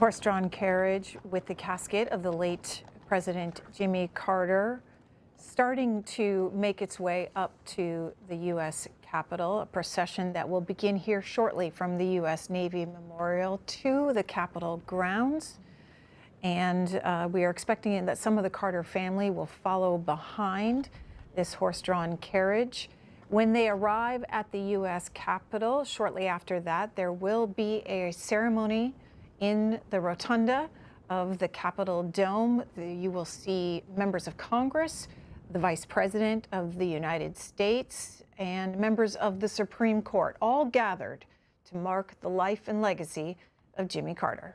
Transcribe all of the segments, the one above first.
horse-drawn carriage with the casket of the late President Jimmy Carter starting to make its way up to the U.S. Capitol, a procession that will begin here shortly from the U.S. Navy Memorial to the Capitol grounds. And we are expecting that some of the Carter family will follow behind this horse-drawn carriage. When they arrive at the U.S. Capitol, shortly after that, there will be a ceremony in the Rotunda of the Capitol Dome. You will see members of Congress, the Vice President of the United States, and members of the Supreme Court, all gathered to mark the life and legacy of Jimmy Carter.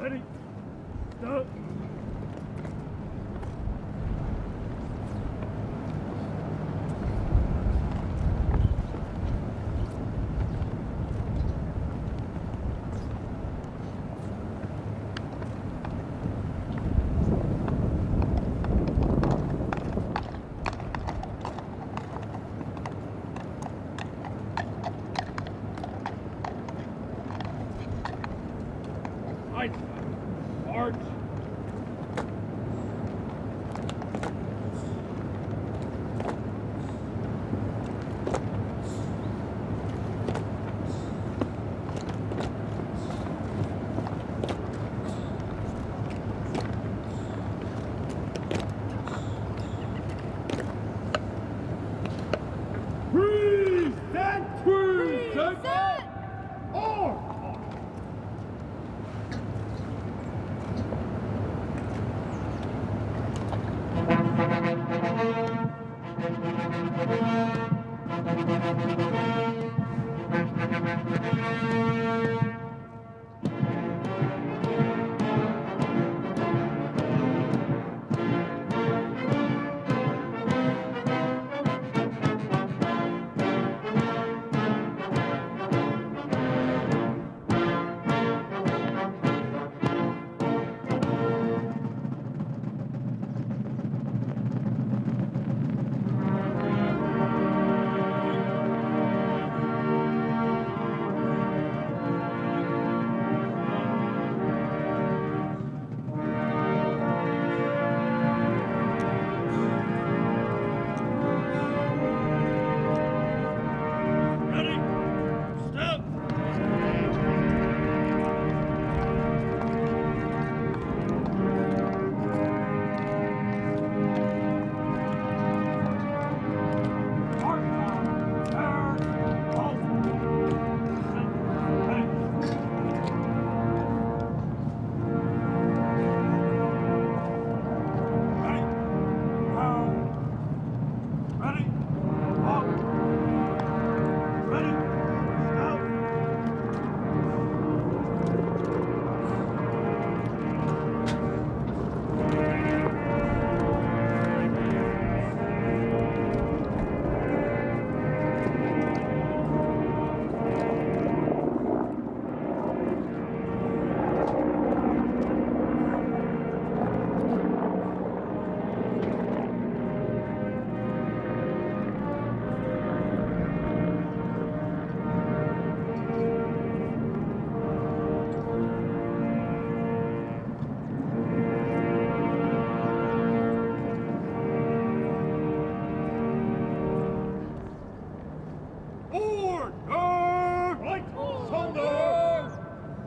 Ready. Stop. Right. March. Reset!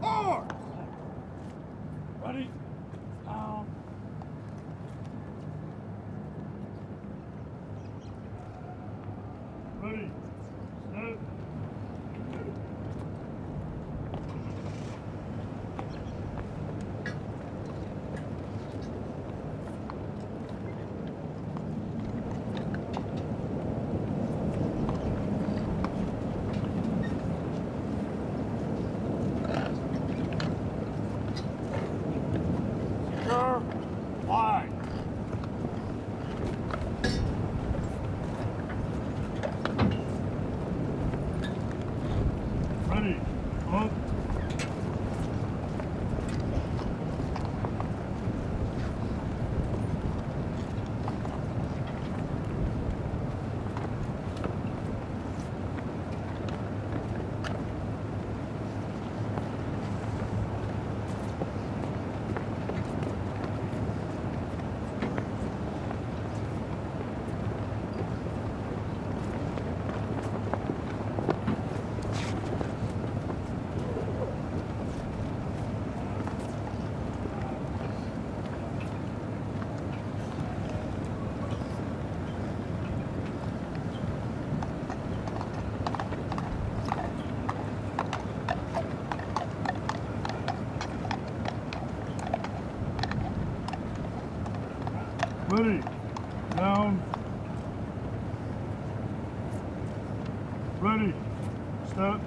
Or! Ready? Down. Ready? Set. Line. Ready. Up. Ready. Down. Ready. Step.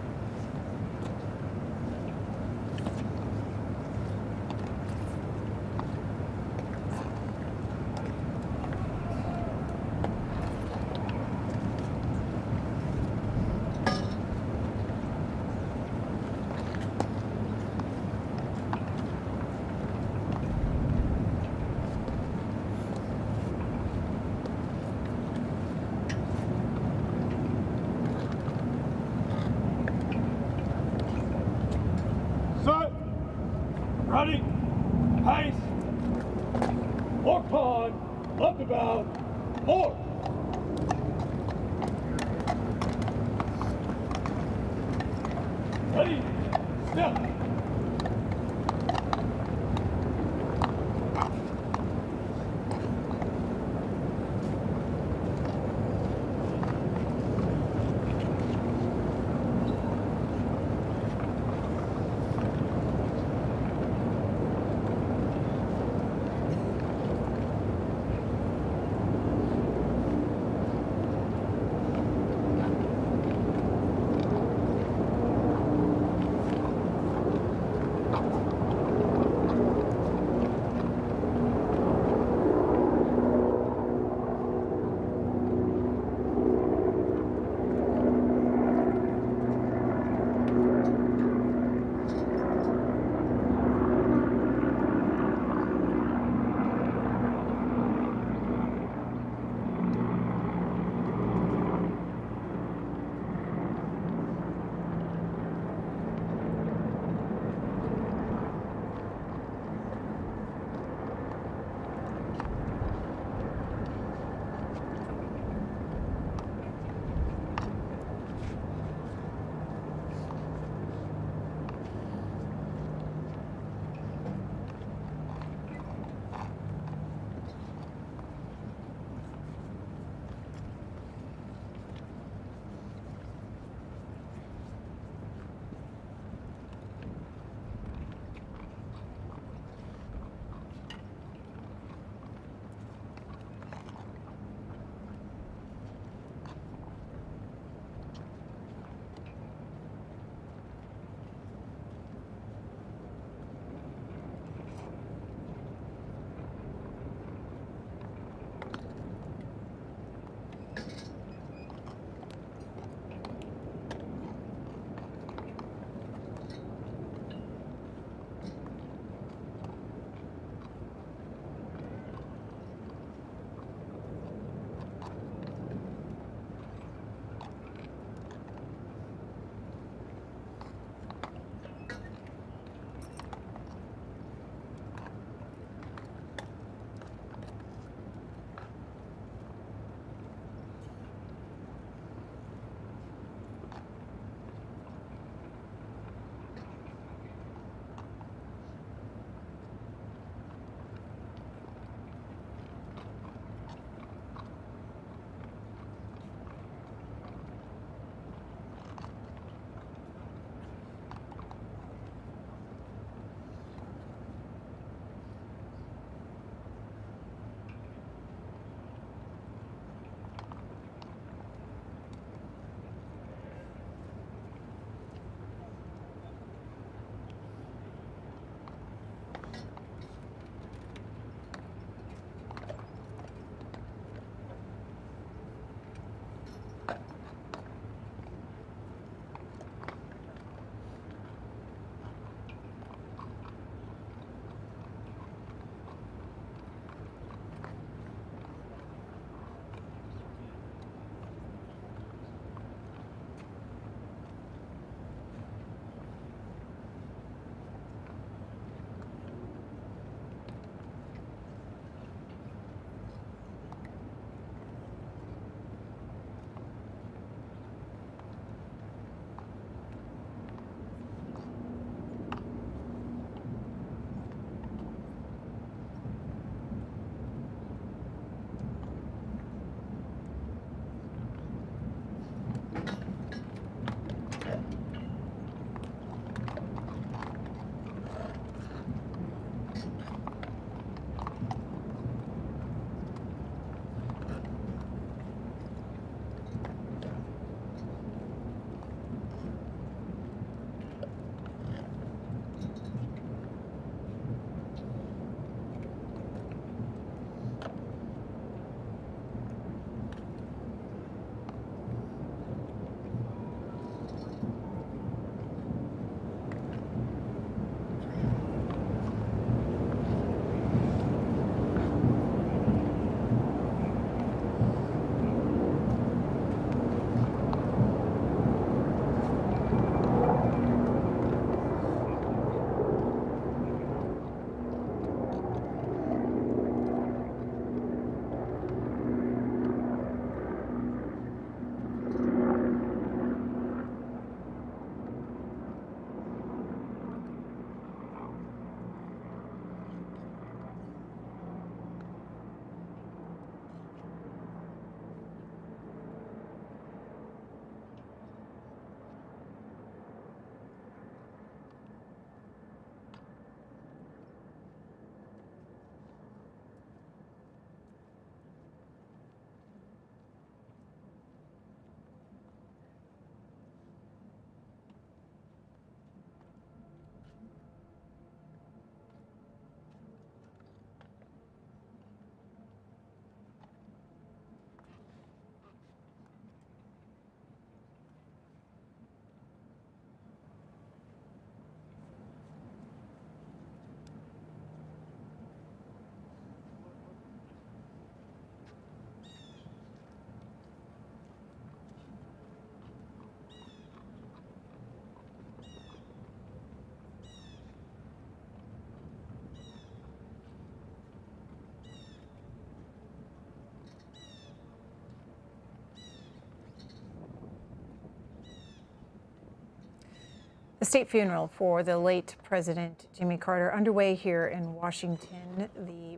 Ready? Step. state funeral for the late President Jimmy Carter underway here in Washington. The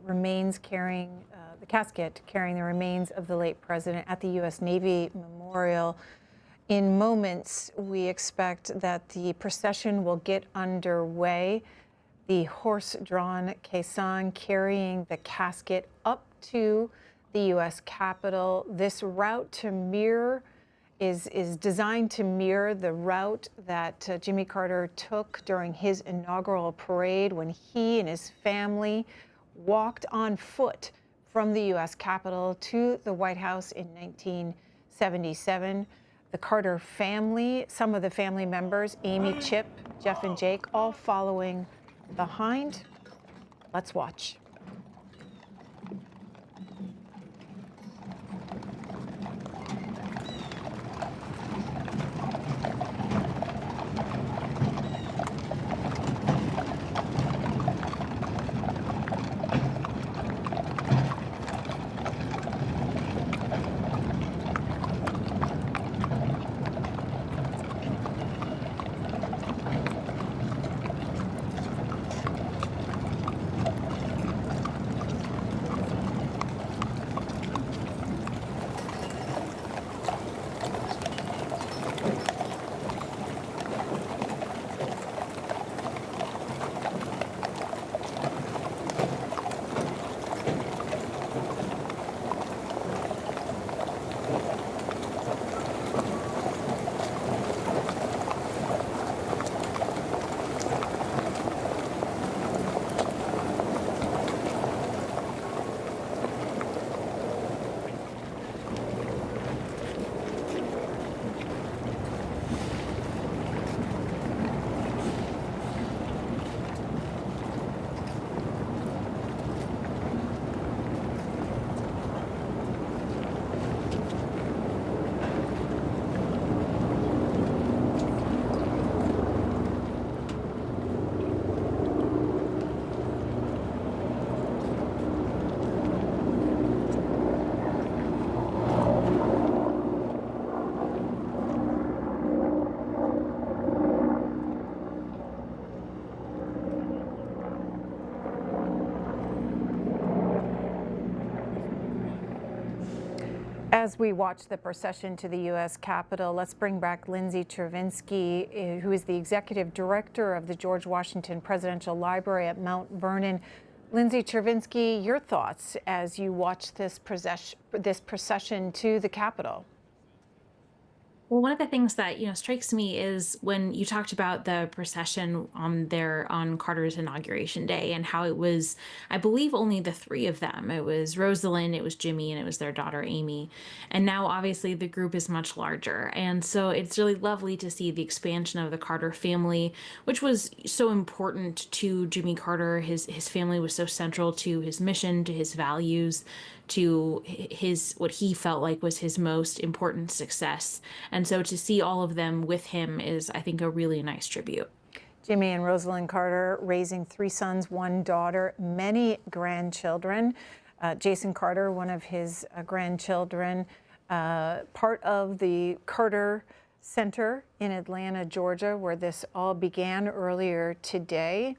casket carrying the remains of the late president at the U.S. Navy Memorial. In moments, we expect that the procession will get underway. The horse-drawn caisson carrying the casket up to the U.S. Capitol. This route to mirror is designed to mirror the route that Jimmy Carter took during his inaugural parade when he and his family walked on foot from the U.S. Capitol to the White House in 1977. The Carter family, some of the family members, Amy, Chip, Jeff, and Jake, all following behind. Let's watch. As we watch the procession to the U.S. Capitol, let's bring back Lindsay Chervinsky, who is the executive director of the George Washington Presidential Library at Mount Vernon. Lindsay Chervinsky, your thoughts as you watch this procession to the Capitol? Well, one of the things that, strikes me is when you talked about the procession on Carter's inauguration day and how it was, I believe, only the three of them. It was Rosalind, it was Jimmy, and it was their daughter, Amy. And now, obviously, the group is much larger. And so it's really lovely to see the expansion of the Carter family, which was so important to Jimmy Carter. His family was so central to his mission, to his values, to what he felt like was his most important success. And so to see all of them with him is, I think, a really nice tribute. Jimmy and Rosalind Carter raising 3 sons, 1 daughter, many grandchildren. Jason Carter, one of his grandchildren, part of the Carter Center in Atlanta, Georgia, where this all began earlier today.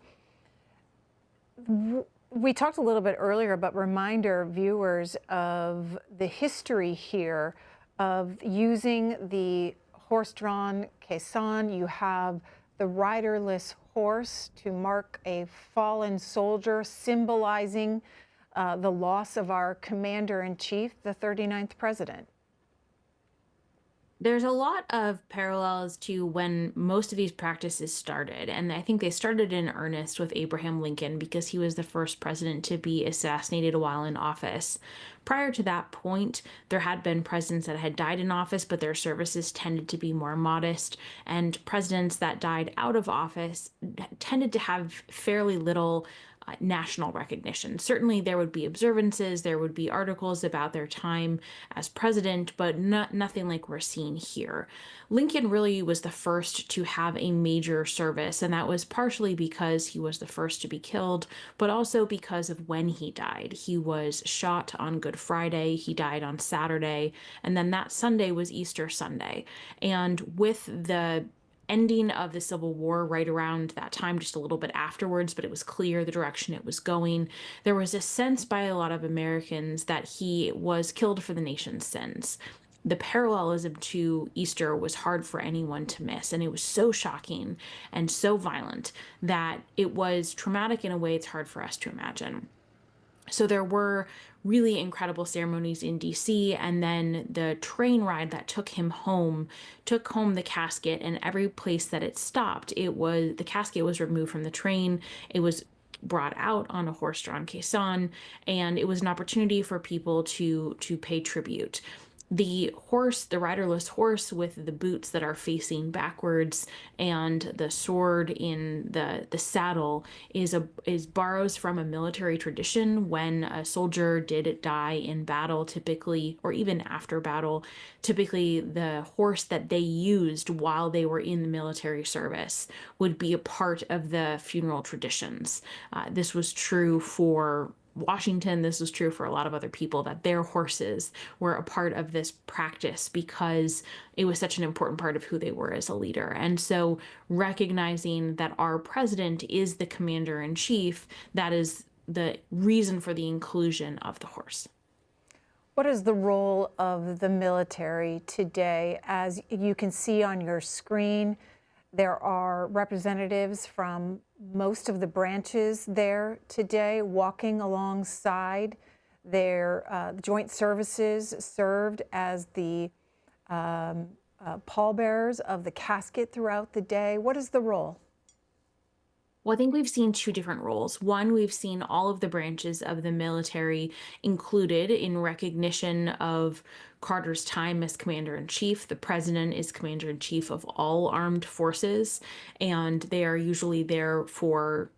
We talked a little bit earlier, but reminder viewers of the history here of using the horse-drawn caisson. You have the riderless horse to mark a fallen soldier, symbolizing the loss of our commander-in-chief, the 39th president. There's a lot of parallels to when most of these practices started, and I think they started in earnest with Abraham Lincoln because he was the first president to be assassinated while in office. Prior to that point, there had been presidents that had died in office, but their services tended to be more modest, and presidents that died out of office tended to have fairly little national recognition. Certainly there would be observances, there would be articles about their time as president, but nothing like we're seeing here. Lincoln really was the first to have a major service, and that was partially because he was the first to be killed, but also because of when he died. He was shot on Good Friday, he died on Saturday, and then that Sunday was Easter Sunday. And with the ending of the Civil War right around that time, just a little bit afterwards, but it was clear the direction it was going. There was a sense by a lot of Americans that he was killed for the nation's sins. The parallelism to Easter was hard for anyone to miss, and it was so shocking and so violent that it was traumatic in a way it's hard for us to imagine. So there were really incredible ceremonies in DC, and then the train ride that took home the casket, and every place that it stopped, the casket was removed from the train. It was brought out on a horse-drawn caisson, and it was an opportunity for people to pay tribute. The riderless horse with the boots that are facing backwards and the sword in the saddle is borrows from a military tradition. When a soldier did die in battle, typically, or even after battle, typically the horse that they used while they were in the military service would be a part of the funeral traditions. This was true for Washington. This was true for a lot of other people, that their horses were a part of this practice because it was such an important part of who they were as a leader. And so recognizing that our president is the commander in chief, that is the reason for the inclusion of the horse. What is the role of the military today? As you can see on your screen, there are representatives from most of the branches there today walking alongside their joint services served as the pallbearers of the casket throughout the day. What is the role? Well, I think we've seen two different roles. One, we've seen all of the branches of the military included in recognition of Carter's time as commander in chief. The president is commander in chief of all armed forces, and they are usually there for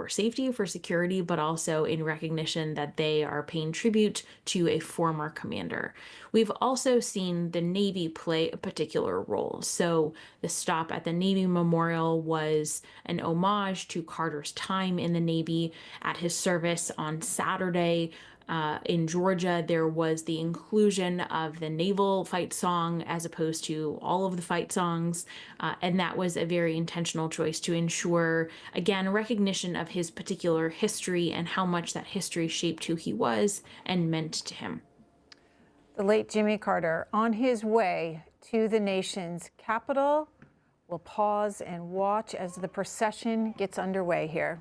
safety, for security, but also in recognition that they are paying tribute to a former commander. We've also seen the Navy play a particular role. So the stop at the Navy Memorial was an homage to Carter's time in the Navy. At his service on Saturday, in Georgia, there was the inclusion of the naval fight song as opposed to all of the fight songs. And that was a very intentional choice to ensure, again, recognition of his particular history and how much that history shaped who he was and meant to him. The late Jimmy Carter, on his way to the nation's capital. We'll pause and watch as the procession gets underway here.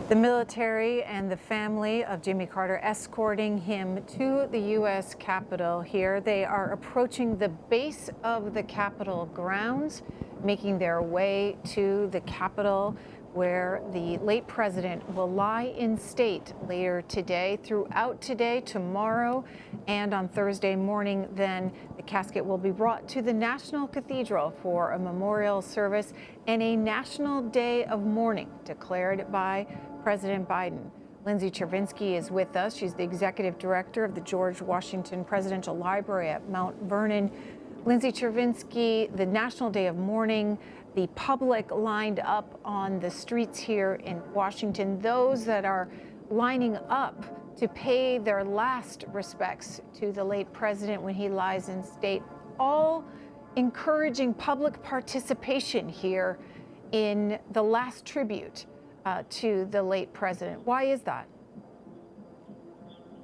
The military and the family of Jimmy Carter escorting him to the U.S. Capitol here. They are approaching the base of the Capitol grounds, making their way to the Capitol, where the late president will lie in state later today, throughout today, tomorrow, and on Thursday morning. Then the casket will be brought to the National Cathedral for a memorial service and a national day of mourning declared by President Biden. Lindsay Chervinsky is with us. She's the executive director of the George Washington Presidential Library at Mount Vernon. Lindsay Chervinsky, the National Day of Mourning, the public lined up on the streets here in Washington, those that are lining up to pay their last respects to the late president when he lies in state, all encouraging public participation here in the last tribute to the late president. Why is that?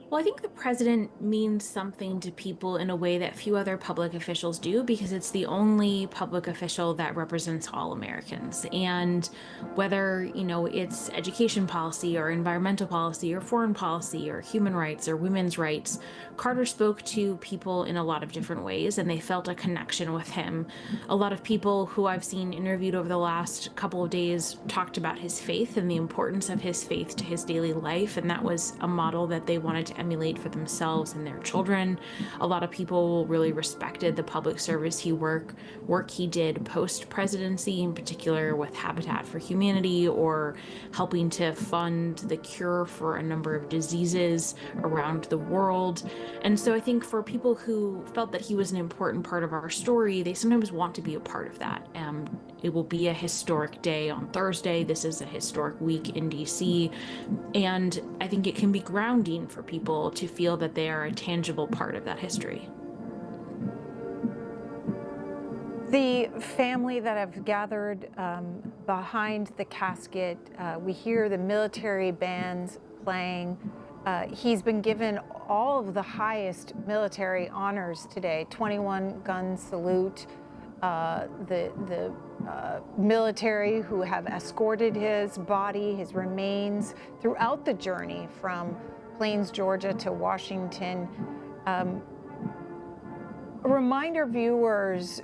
Well, I think the president means something to people in a way that few other public officials do, because it's the only public official that represents all Americans. And whether, it's education policy or environmental policy or foreign policy or human rights or women's rights, Carter spoke to people in a lot of different ways, and they felt a connection with him. A lot of people who I've seen interviewed over the last couple of days talked about his faith and the importance of his faith to his daily life, and that was a model that they wanted to emulate for themselves and their children. A lot of people really respected the public service work he did post-presidency, in particular with Habitat for Humanity or helping to fund the cure for a number of diseases around the world. And so I think for people who felt that he was an important part of our story, they sometimes want to be a part of that. It will be a historic day on Thursday. This is a historic week in DC. And I think it can be grounding for people to feel that they are a tangible part of that history. The family that have gathered behind the casket, we hear the military bands playing. He's been given all of the highest military honors today, 21 gun salute. The military who have escorted his body, his remains throughout the journey from Plains, Georgia to Washington. Remind our viewers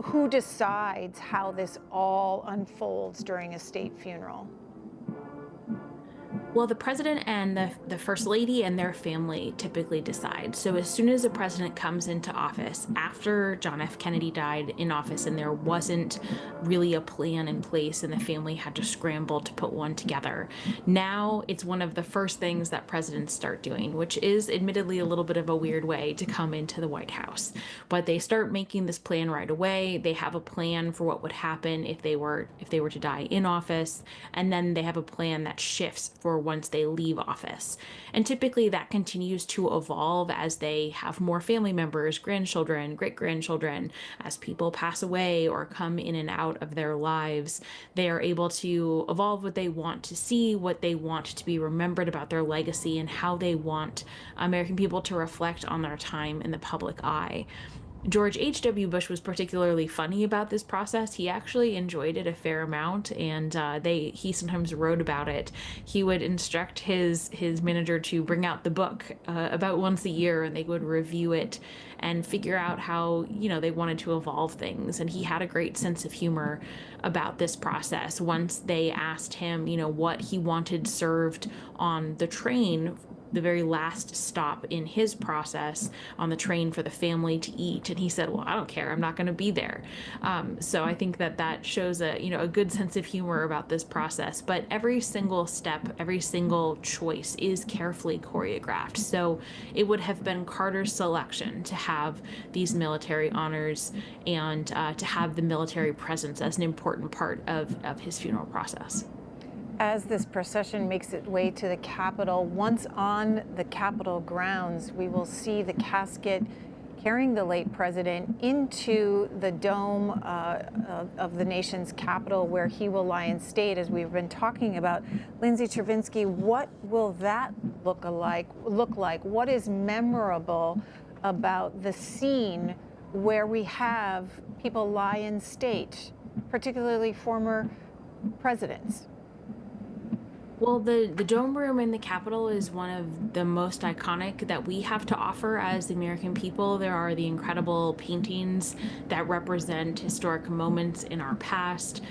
who decides how this all unfolds during a state funeral. Well, the president and the first lady and their family typically decide. So as soon as the president comes into office, after John F. Kennedy died in office and there wasn't really a plan in place and the family had to scramble to put one together, now it's one of the first things that presidents start doing, which is admittedly a little bit of a weird way to come into the White House. But they start making this plan right away. They have a plan for what would happen if they were to die in office, and then they have a plan that shifts for once they leave office. And typically that continues to evolve as they have more family members, grandchildren, great-grandchildren. As people pass away or come in and out of their lives, they are able to evolve what they want to see, what they want to be remembered about their legacy, and how they want American people to reflect on their time in the public eye. George H.W. Bush was particularly funny about this process. He actually enjoyed it a fair amount, and he sometimes wrote about it. He would instruct his manager to bring out the book about once a year, and they would review it and figure out how they wanted to evolve things. And he had a great sense of humor about this process. Once they asked him, what he wanted served on the train, the very last stop in his process on the train for the family to eat, and he said, well, I don't care, I'm not going to be there. So I think that shows a good sense of humor about this process. But every single step, every single choice is carefully choreographed. So it would have been Carter's selection to have these military honors and to have the military presence as an important part of his funeral process. As this procession makes its way to the Capitol, once on the Capitol grounds, we will see the casket carrying the late president into the dome of the nation's capital, where he will lie in state, as we've been talking about. Lindsay Chervinsky, what will that look like? What is memorable about the scene where we have people lie in state, particularly former presidents? Well, the Dome Room in the Capitol is one of the most iconic that we have to offer as the American people. There are the incredible paintings that represent historic moments in our past.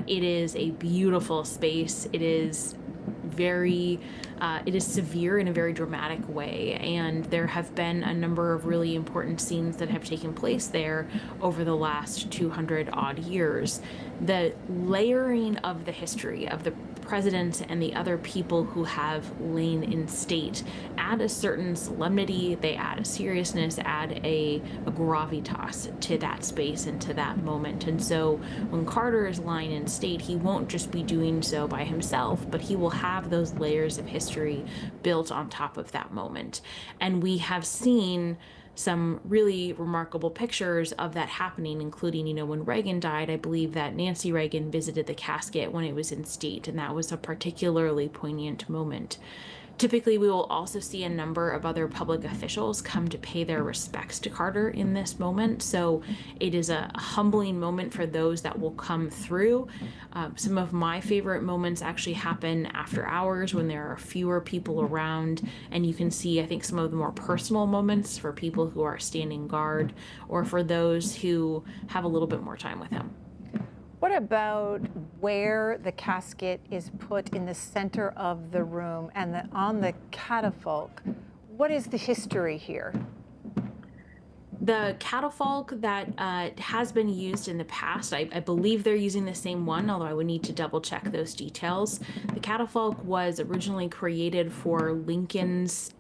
It is a beautiful space. It is very It is severe in a very dramatic way, and there have been a number of really important scenes that have taken place there over the last 200 odd years. The layering of the history of the president and the other people who have lain in state add a certain solemnity, they add a seriousness, add a gravitas to that space and to that moment. And so when Carter is lying in state, he won't just be doing so by himself, but he will have those layers of history built on top of that moment. And we have seen some really remarkable pictures of that happening, including, when Reagan died, I believe that Nancy Reagan visited the casket when it was in state, and that was a particularly poignant moment. Typically, we will also see a number of other public officials come to pay their respects to Carter in this moment. So it is a humbling moment for those that will come through. Some of my favorite moments actually happen after hours when there are fewer people around, and you can see, I think, some of the more personal moments for people who are standing guard or for those who have a little bit more time with him. What about where the casket is put in the center of the room and on the catafalque? What is the history here? The catafalque that has been used in the past, I believe they're using the same one, although I would need to double check those details. The catafalque was originally created for Lincoln's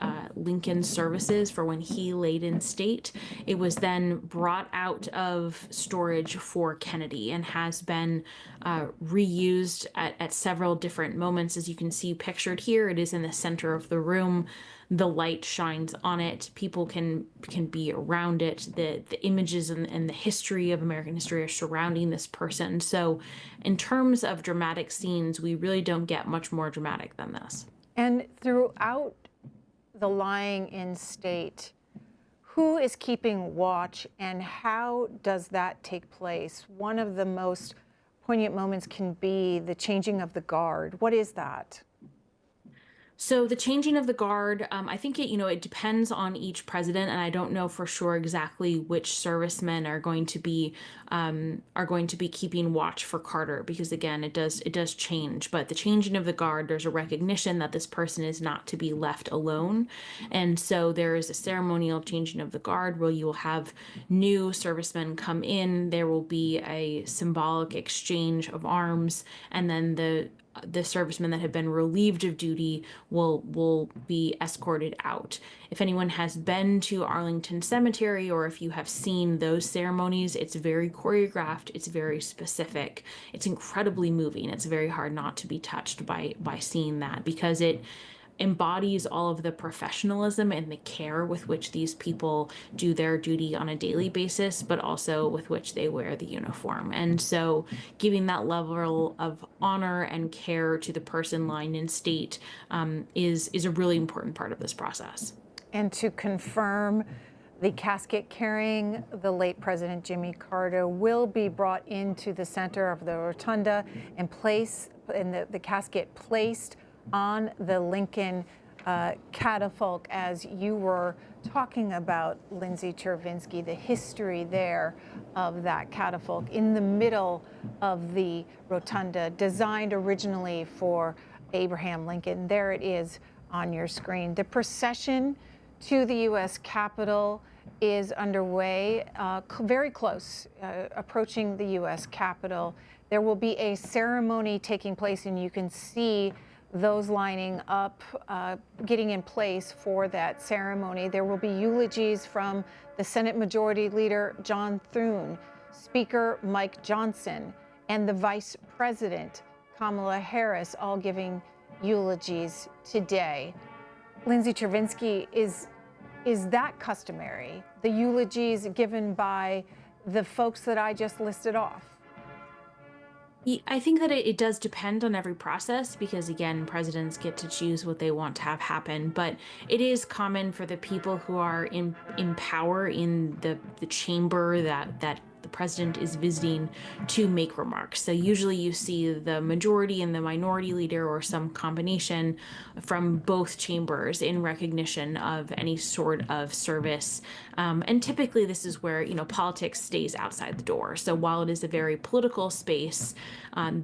services for when he laid in state. It was then brought out of storage for Kennedy and has been reused at several different moments. As you can see pictured here, it is in the center of the room. The light shines on it. People can be around it. The images and the history of American history are surrounding this person. So in terms of dramatic scenes, we really don't get much more dramatic than this. And throughout the lying in state, who is keeping watch and how does that take place? One of the most poignant moments can be the changing of the guard. What is that? So the changing of the guard, I think it depends on each president, and I don't know for sure exactly which servicemen are going to be keeping watch for Carter, because again, it does change. But the changing of the guard, there's a recognition that this person is not to be left alone, and so there is a ceremonial changing of the guard where you will have new servicemen come in. There will be a symbolic exchange of arms, and then the servicemen that have been relieved of duty will be escorted out. If anyone has been to Arlington Cemetery, or if you have seen those ceremonies, it's very choreographed, it's very specific, it's incredibly moving. It's very hard not to be touched by seeing that, because it embodies all of the professionalism and the care with which these people do their duty on a daily basis, but also with which they wear the uniform. And so giving that level of honor and care to the person lying in state is a really important part of this process. And to confirm, the casket carrying the late President Jimmy Carter will be brought into the center of the Rotunda and the casket placed on the Lincoln catafalque, as you were talking about, Lindsay Chervinsky, the history there of that catafalque in the middle of the Rotunda, designed originally for Abraham Lincoln. There it is on your screen. The procession to the U.S. Capitol is underway, very close, approaching the U.S. Capitol. There will be a ceremony taking place, and you can see those lining up, getting in place for that ceremony. There will be eulogies from the Senate Majority Leader John Thune, Speaker Mike Johnson, and the Vice President Kamala Harris, all giving eulogies today. Lindsay Chervinsky, is that customary, the eulogies given by the folks that I just listed off? I think that it does depend on every process, because again, presidents get to choose what they want to have happen. But it is common for the people who are in power in the chamber that the president is visiting to make remarks. So usually you see the majority and the minority leader or some combination from both chambers in recognition of any sort of service. And typically this is where, politics stays outside the door. So while it is a very political space,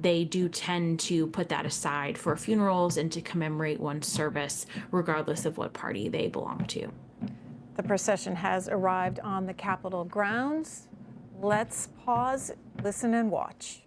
they do tend to put that aside for funerals and to commemorate one's service, regardless of what party they belong to. The procession has arrived on the Capitol grounds. Let's pause, listen, and watch.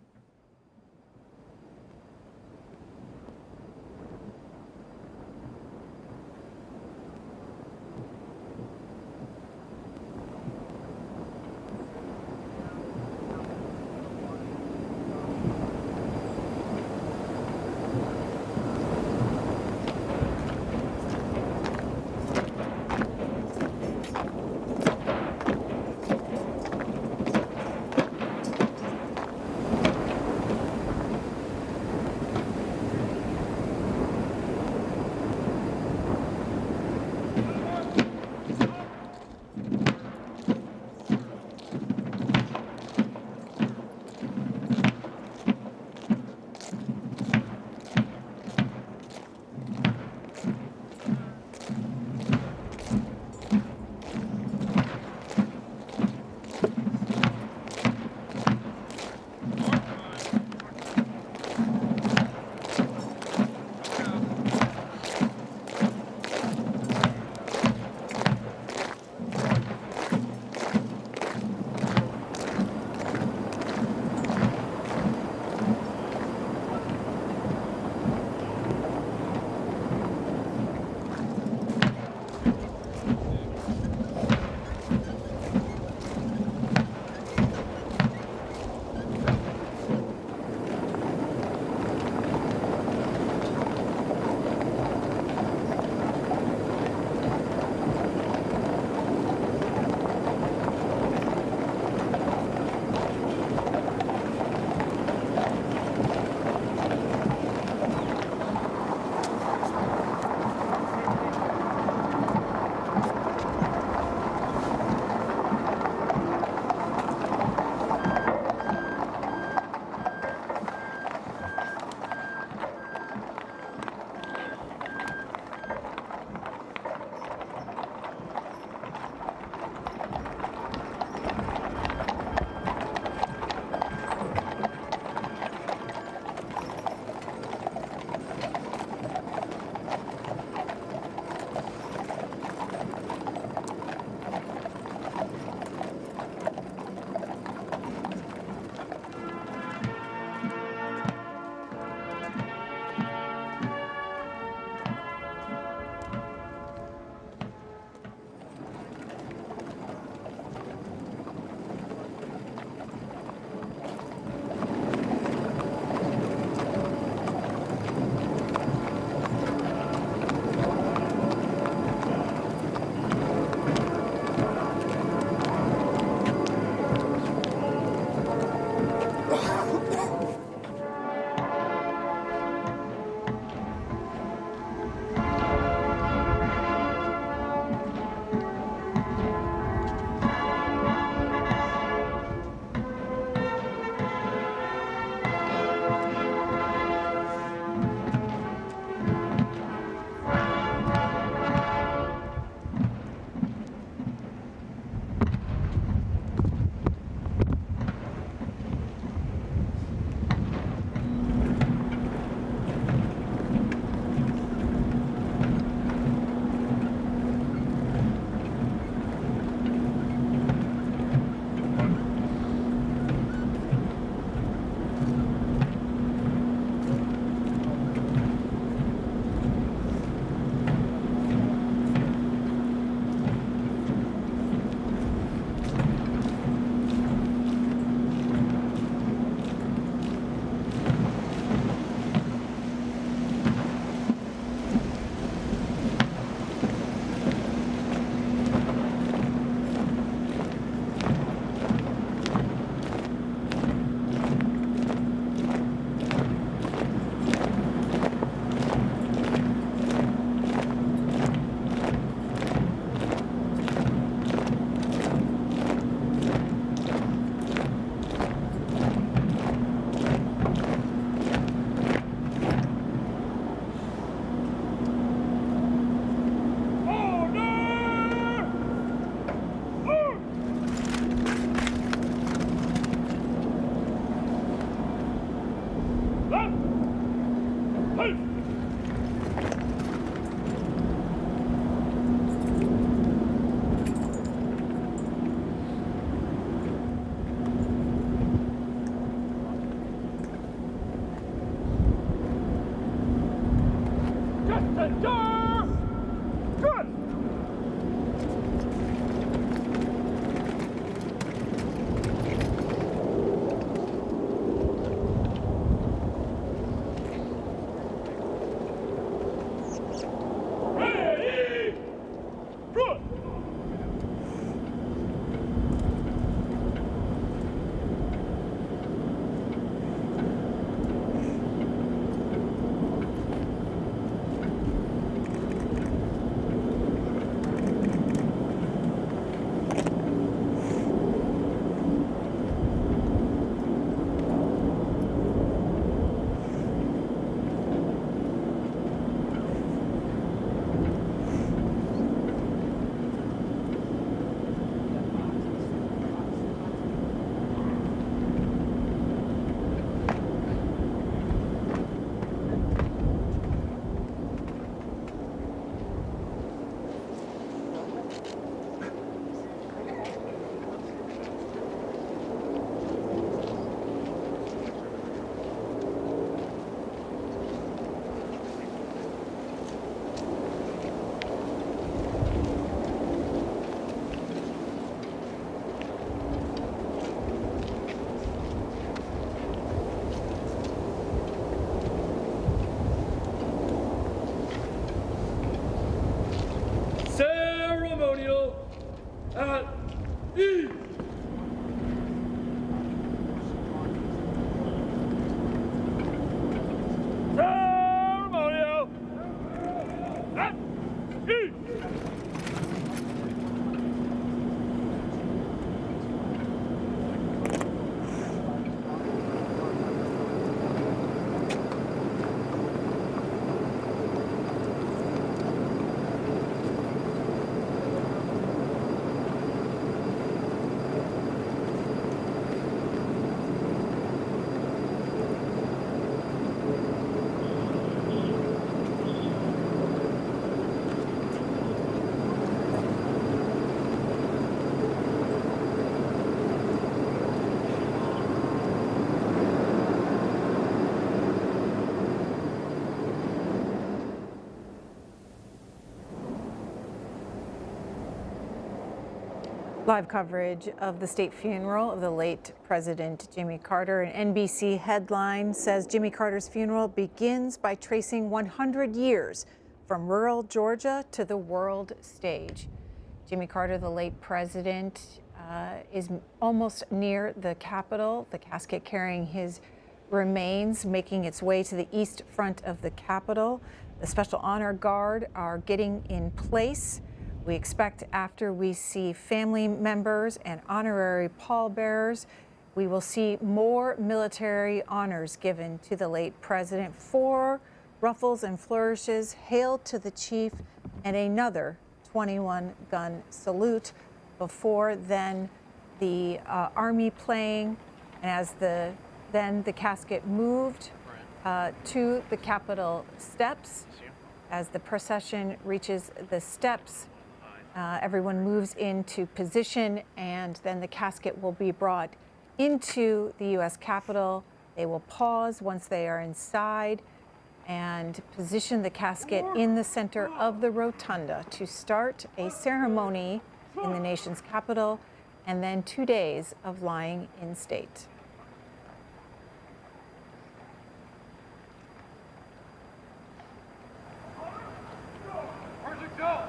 Fire! Good! Ready! Good! Ceremonial at ease. Ceremonial at ease. Live coverage of the state funeral of the late President Jimmy Carter. An NBC headline says Jimmy Carter's funeral begins by tracing 100 years from rural Georgia to the world stage. Jimmy Carter, the late president, is almost near the Capitol. The casket carrying his remains making its way to the east front of the Capitol. The Special Honor Guard are getting in place. We expect after we see family members and honorary pallbearers, we will see more military honors given to the late president. 4 ruffles and flourishes, hail to the chief, and another 21-gun salute. Before then, the Army playing, and as then the casket moved to the Capitol steps. As the procession reaches the steps, everyone moves into position, and then the casket will be brought into the U.S. Capitol. They will pause once they are inside and position the casket in the center of the rotunda to start a ceremony in the nation's capital, and then 2 days of lying in state. Where's it go?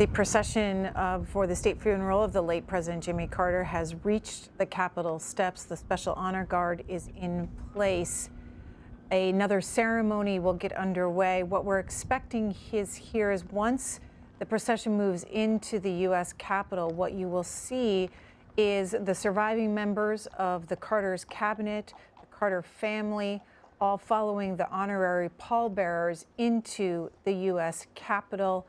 The procession for the state funeral of the late President Jimmy Carter has reached the Capitol steps. The Special Honor Guard is in place. Another ceremony will get underway. What we're expecting here is once the procession moves into the U.S. Capitol, what you will see is the surviving members of the Carter's cabinet, the Carter family, all following the honorary pallbearers into the U.S. Capitol.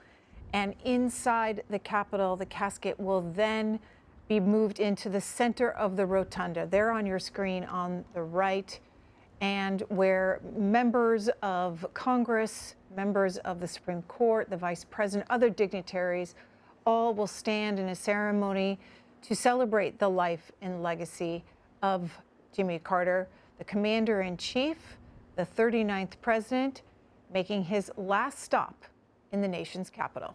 And inside the Capitol, the casket will then be moved into the center of the rotunda. There on your screen on the right, and where members of Congress, members of the Supreme Court, the Vice President, other dignitaries, all will stand in a ceremony to celebrate the life and legacy of Jimmy Carter, the Commander-in-Chief, the 39th President, making his last stop in the nation's capital.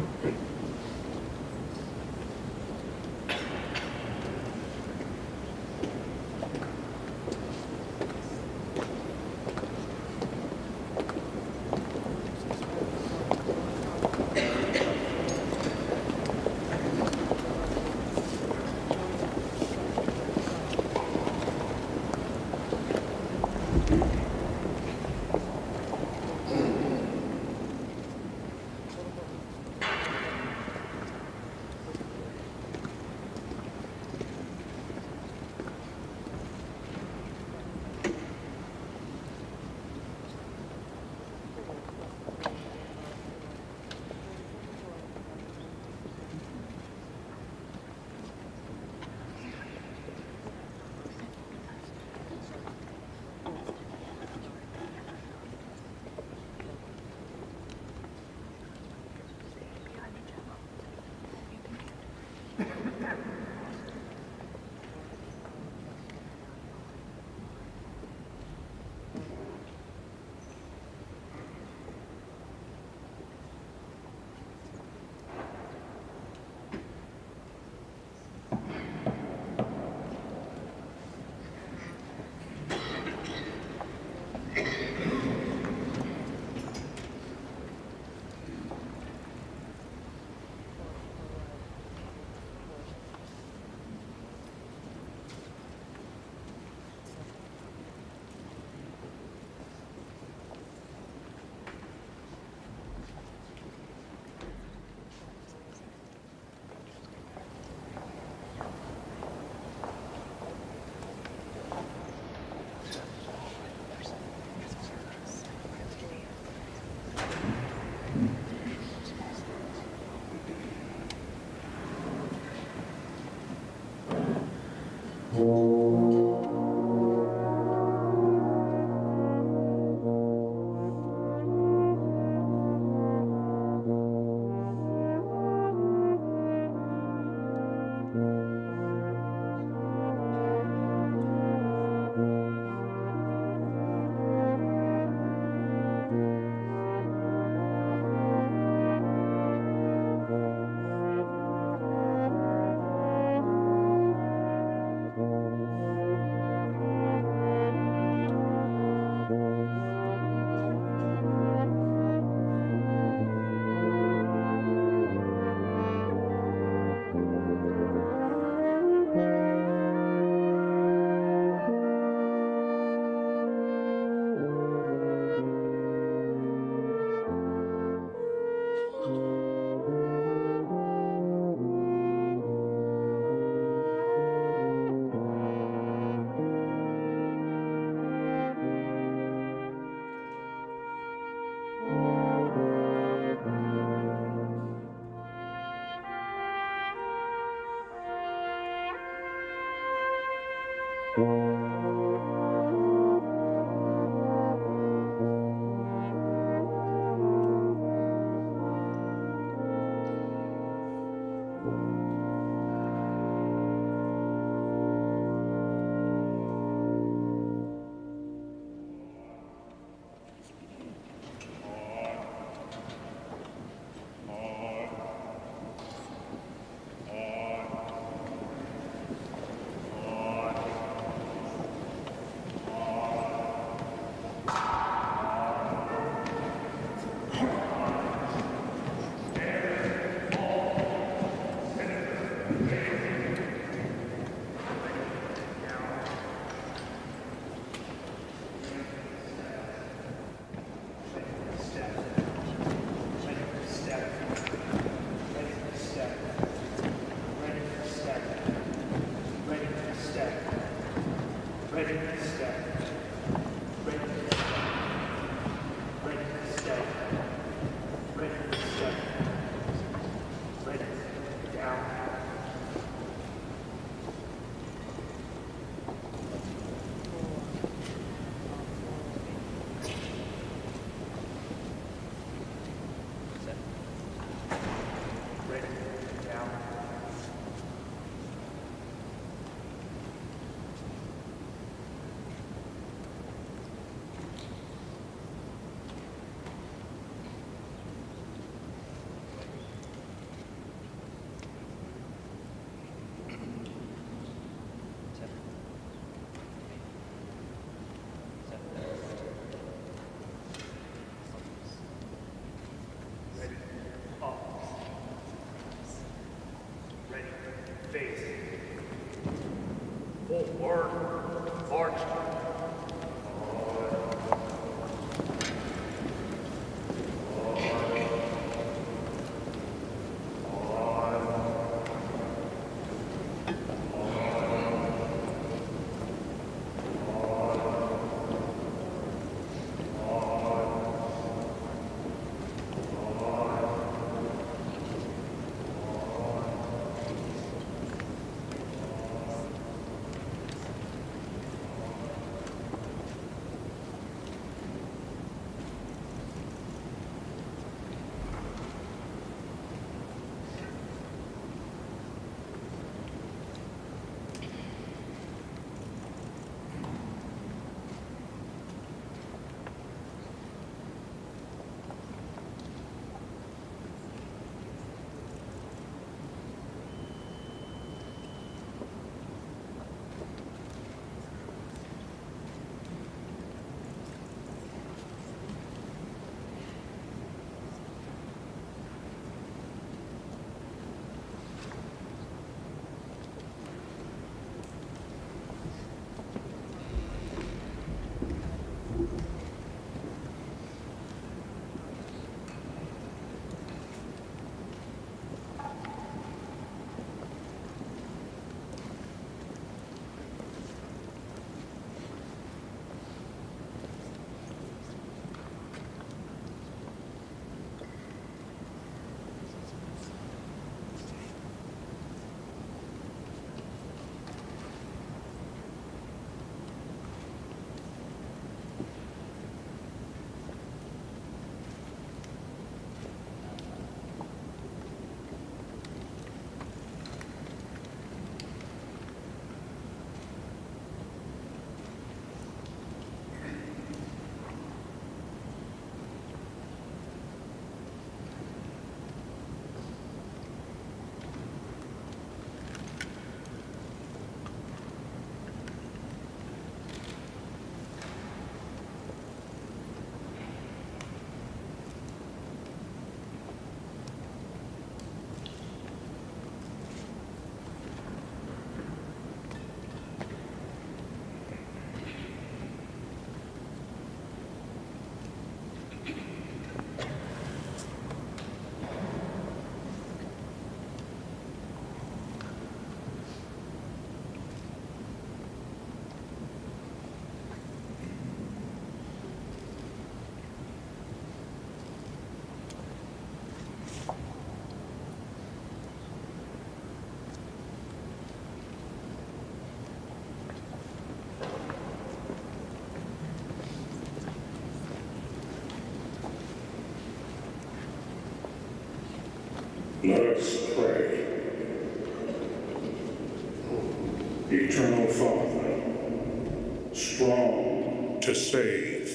Forward, march. Let us pray. Eternal Father, strong to save,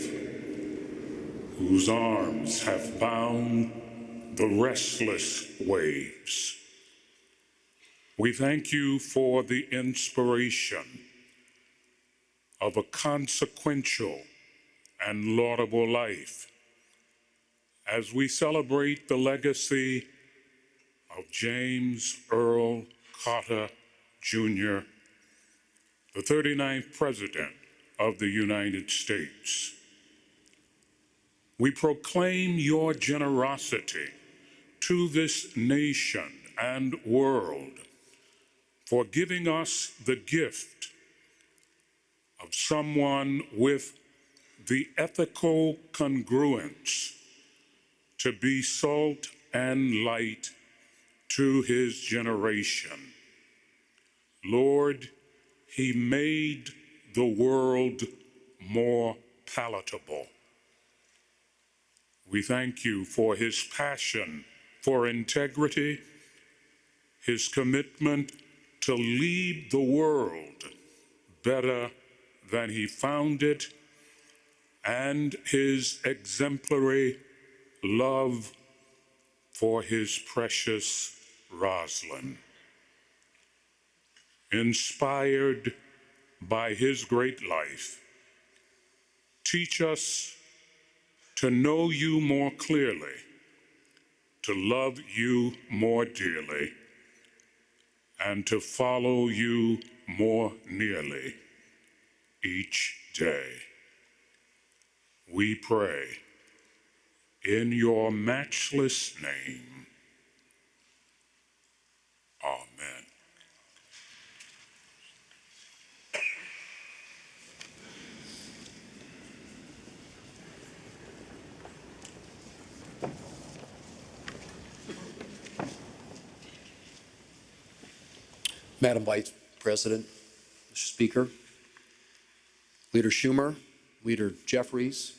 whose arms have bound the restless waves, we thank you for the inspiration of a consequential and laudable life as we celebrate the legacy of James Earl Carter, Jr., the 39th President of the United States. We proclaim your generosity to this nation and world for giving us the gift of someone with the ethical congruence to be salt and light to his generation. Lord, he made the world more palatable. We thank you for his passion for integrity, his commitment to leave the world better than he found it, and his exemplary love for his precious Rosalind. Inspired by his great life, teach us to know you more clearly, to love you more dearly, and to follow you more nearly each day. We pray in your matchless name. Amen. Madam Vice President, Mr. Speaker, Leader Schumer, Leader Jeffries,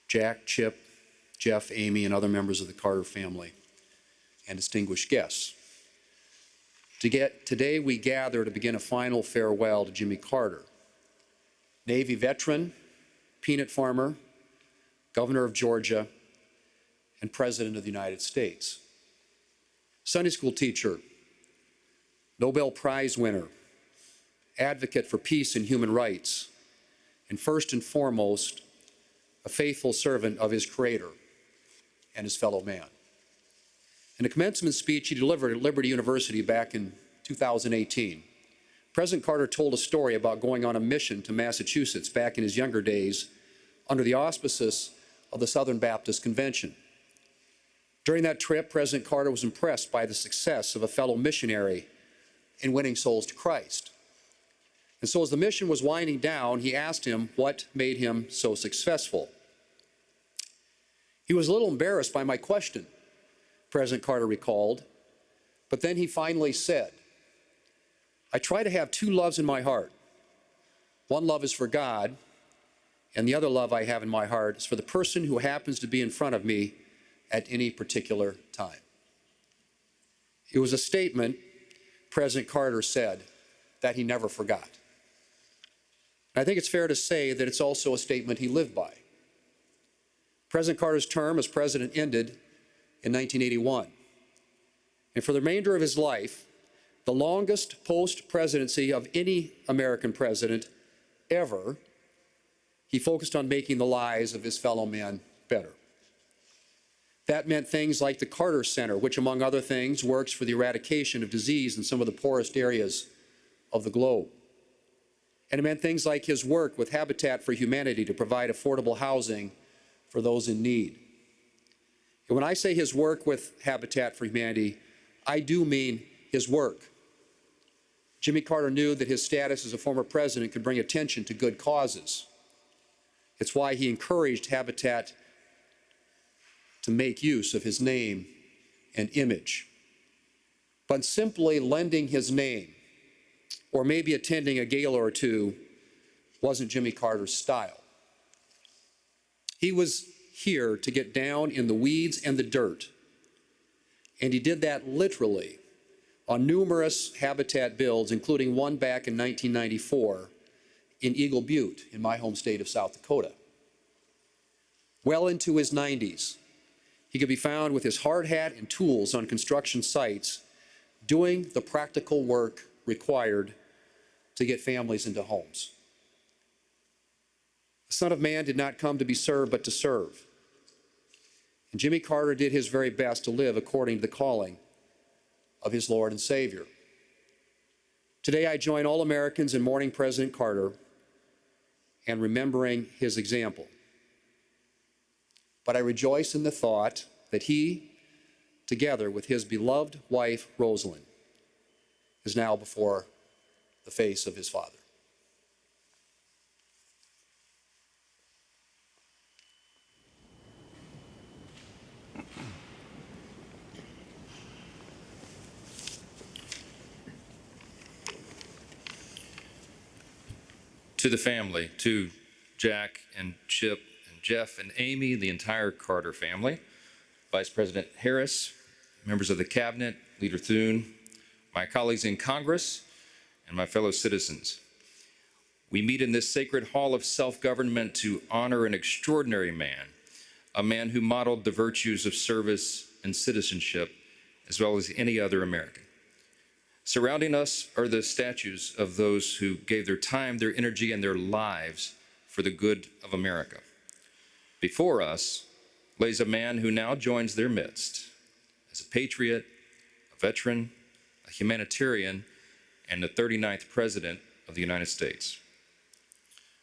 Jack, Chip, Jeff, Amy, and other members of the Carter family, and distinguished guests. Today we gather to begin a final farewell to Jimmy Carter, Navy veteran, peanut farmer, Governor of Georgia, and President of the United States. Sunday school teacher, Nobel Prize winner, advocate for peace and human rights, and first and foremost, a faithful servant of his Creator and his fellow man. In a commencement speech he delivered at Liberty University back in 2018, President Carter told a story about going on a mission to Massachusetts back in his younger days under the auspices of the Southern Baptist Convention. During that trip, President Carter was impressed by the success of a fellow missionary in winning souls to Christ. And so as the mission was winding down, he asked him what made him so successful. He was a little embarrassed by my question, President Carter recalled, but then he finally said, I try to have two loves in my heart. One love is for God, and the other love I have in my heart is for the person who happens to be in front of me at any particular time. It was a statement President Carter said that he never forgot. I think it's fair to say that it's also a statement he lived by. President Carter's term as president ended in 1981. And for the remainder of his life, the longest post-presidency of any American president ever, he focused on making the lives of his fellow men better. That meant things like the Carter Center, which among other things works for the eradication of disease in some of the poorest areas of the globe. And it meant things like his work with Habitat for Humanity to provide affordable housing for those in need. And when I say his work with Habitat for Humanity, I do mean his work. Jimmy Carter knew that his status as a former president could bring attention to good causes. It's why he encouraged Habitat to make use of his name and image. But simply lending his name, or maybe attending a gala or two, wasn't Jimmy Carter's style. He was here to get down in the weeds and the dirt, and he did that literally on numerous Habitat builds, including one back in 1994 in Eagle Butte in my home state of South Dakota. Well into his 90s, he could be found with his hard hat and tools on construction sites doing the practical work required to get families into homes. The Son of Man did not come to be served, but to serve. And Jimmy Carter did his very best to live according to the calling of his Lord and Savior. Today, I join all Americans in mourning President Carter and remembering his example. But I rejoice in the thought that he, together with his beloved wife, Rosalind, is now before the face of his Father. To the family, to Jack and Chip and Jeff and Amy, the entire Carter family, Vice President Harris, members of the Cabinet, Leader Thune, my colleagues in Congress, and my fellow citizens. We meet in this sacred hall of self-government to honor an extraordinary man, a man who modeled the virtues of service and citizenship, as well as any other American. Surrounding us are the statues of those who gave their time, their energy, and their lives for the good of America. Before us lays a man who now joins their midst as a patriot, a veteran, a humanitarian, and the 39th President of the United States.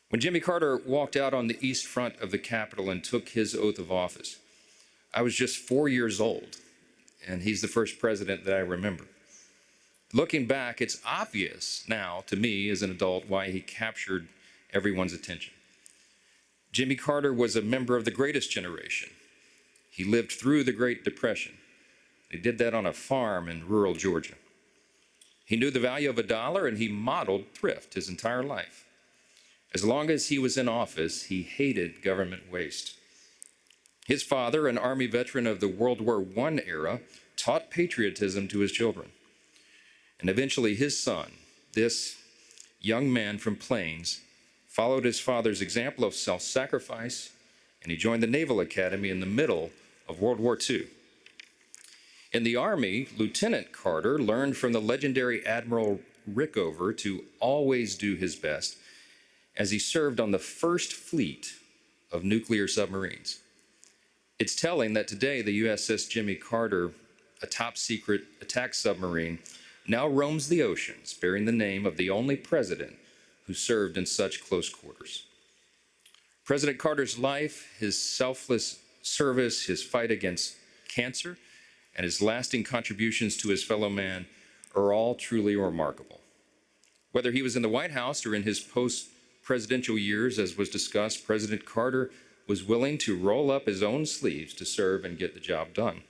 When Jimmy Carter walked out on the east front of the Capitol and took his oath of office, I was just 4 years old, and he's the first president that I remember. Looking back, it's obvious now to me as an adult why he captured everyone's attention. Jimmy Carter was a member of the greatest generation. He lived through the Great Depression. He did that on a farm in rural Georgia. He knew the value of a dollar, and he modeled thrift his entire life. As long as he was in office, he hated government waste. His father, an Army veteran of the World War I era, taught patriotism to his children. And eventually his son, this young man from Plains, followed his father's example of self-sacrifice, and he joined the Naval Academy in the middle of World War II. In the Army, Lieutenant Carter learned from the legendary Admiral Rickover to always do his best as he served on the first fleet of nuclear submarines. It's telling that today the USS Jimmy Carter, a top-secret attack submarine, now roams the oceans, bearing the name of the only president who served in such close quarters. President Carter's life, his selfless service, his fight against cancer, and his lasting contributions to his fellow man are all truly remarkable. Whether he was in the White House or in his post-presidential years, as was discussed, President Carter was willing to roll up his own sleeves to serve and get the job done.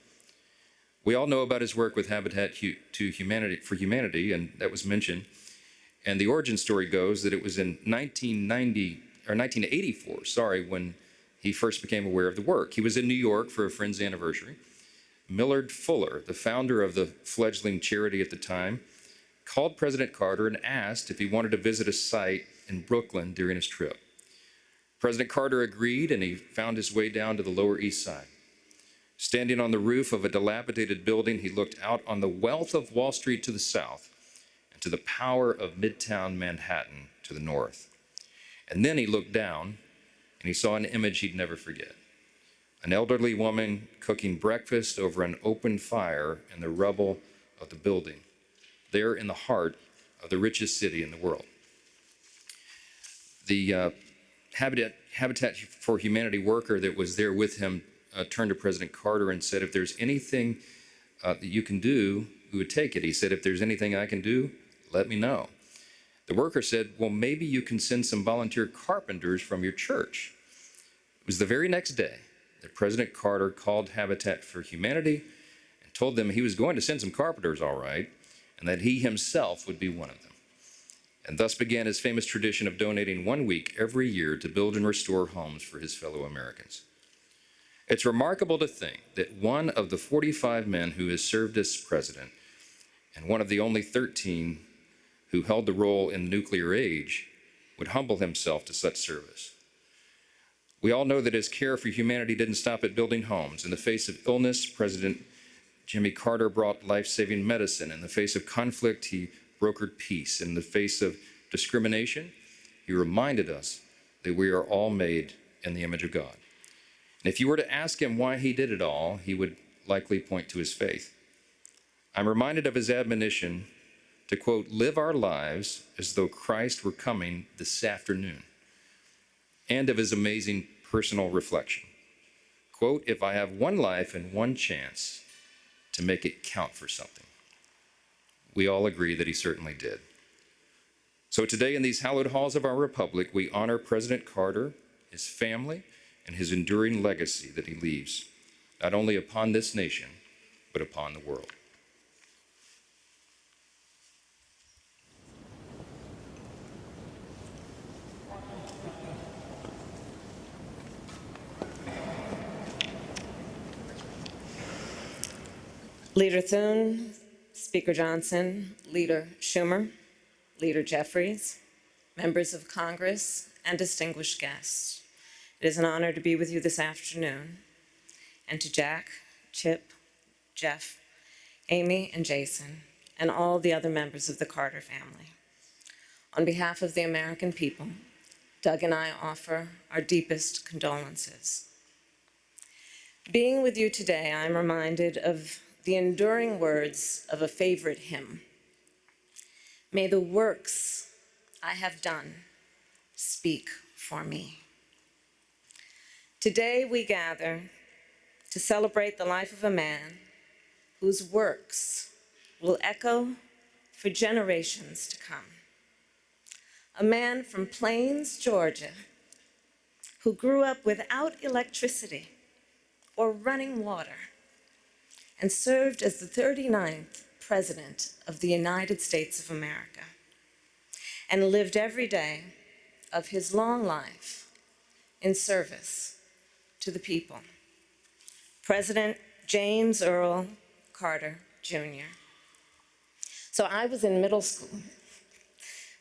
We all know about his work with Habitat for Humanity, and that was mentioned. And the origin story goes that it was in 1984, when he first became aware of the work. He was in New York for a friend's anniversary. Millard Fuller, the founder of the fledgling charity at the time, called President Carter and asked if he wanted to visit a site in Brooklyn during his trip. President Carter agreed, and he found his way down to the Lower East Side. Standing on the roof of a dilapidated building, he looked out on the wealth of Wall Street to the south and to the power of Midtown Manhattan to the north. And then he looked down, and he saw an image he'd never forget. An elderly woman cooking breakfast over an open fire in the rubble of the building, there in the heart of the richest city in the world. The Habitat for Humanity worker that was there with him turned to President Carter and said, if there's anything that you can do, we would take it. He said, if there's anything I can do, let me know. The worker said, well, maybe you can send some volunteer carpenters from your church. It was the very next day that President Carter called Habitat for Humanity and told them he was going to send some carpenters, all right, and that he himself would be one of them. And thus began his famous tradition of donating 1 week every year to build and restore homes for his fellow Americans. It's remarkable to think that one of the 45 men who has served as president, and one of the only 13 who held the role in the nuclear age, would humble himself to such service. We all know that his care for humanity didn't stop at building homes. In the face of illness, President Jimmy Carter brought life-saving medicine. In the face of conflict, he brokered peace. In the face of discrimination, he reminded us that we are all made in the image of God. And if you were to ask him why he did it all, he would likely point to his faith. I'm reminded of his admonition to, quote, live our lives as though Christ were coming this afternoon, and of his amazing personal reflection. Quote, if I have one life and one chance to make it count for something. We all agree that he certainly did. So today in these hallowed halls of our republic, we honor President Carter, his family, and his enduring legacy that he leaves, not only upon this nation, but upon the world. Leader Thune, Speaker Johnson, Leader Schumer, Leader Jeffries, members of Congress, and distinguished guests. It is an honor to be with you this afternoon, and to Jack, Chip, Jeff, Amy, and Jason, and all the other members of the Carter family. On behalf of the American people, Doug and I offer our deepest condolences. Being with you today, I'm reminded of the enduring words of a favorite hymn. May the works I have done speak for me. Today we gather to celebrate the life of a man whose works will echo for generations to come. A man from Plains, Georgia, who grew up without electricity or running water and served as the 39th President of the United States of America and lived every day of his long life in service to the people. President James Earl Carter, Jr. So I was in middle school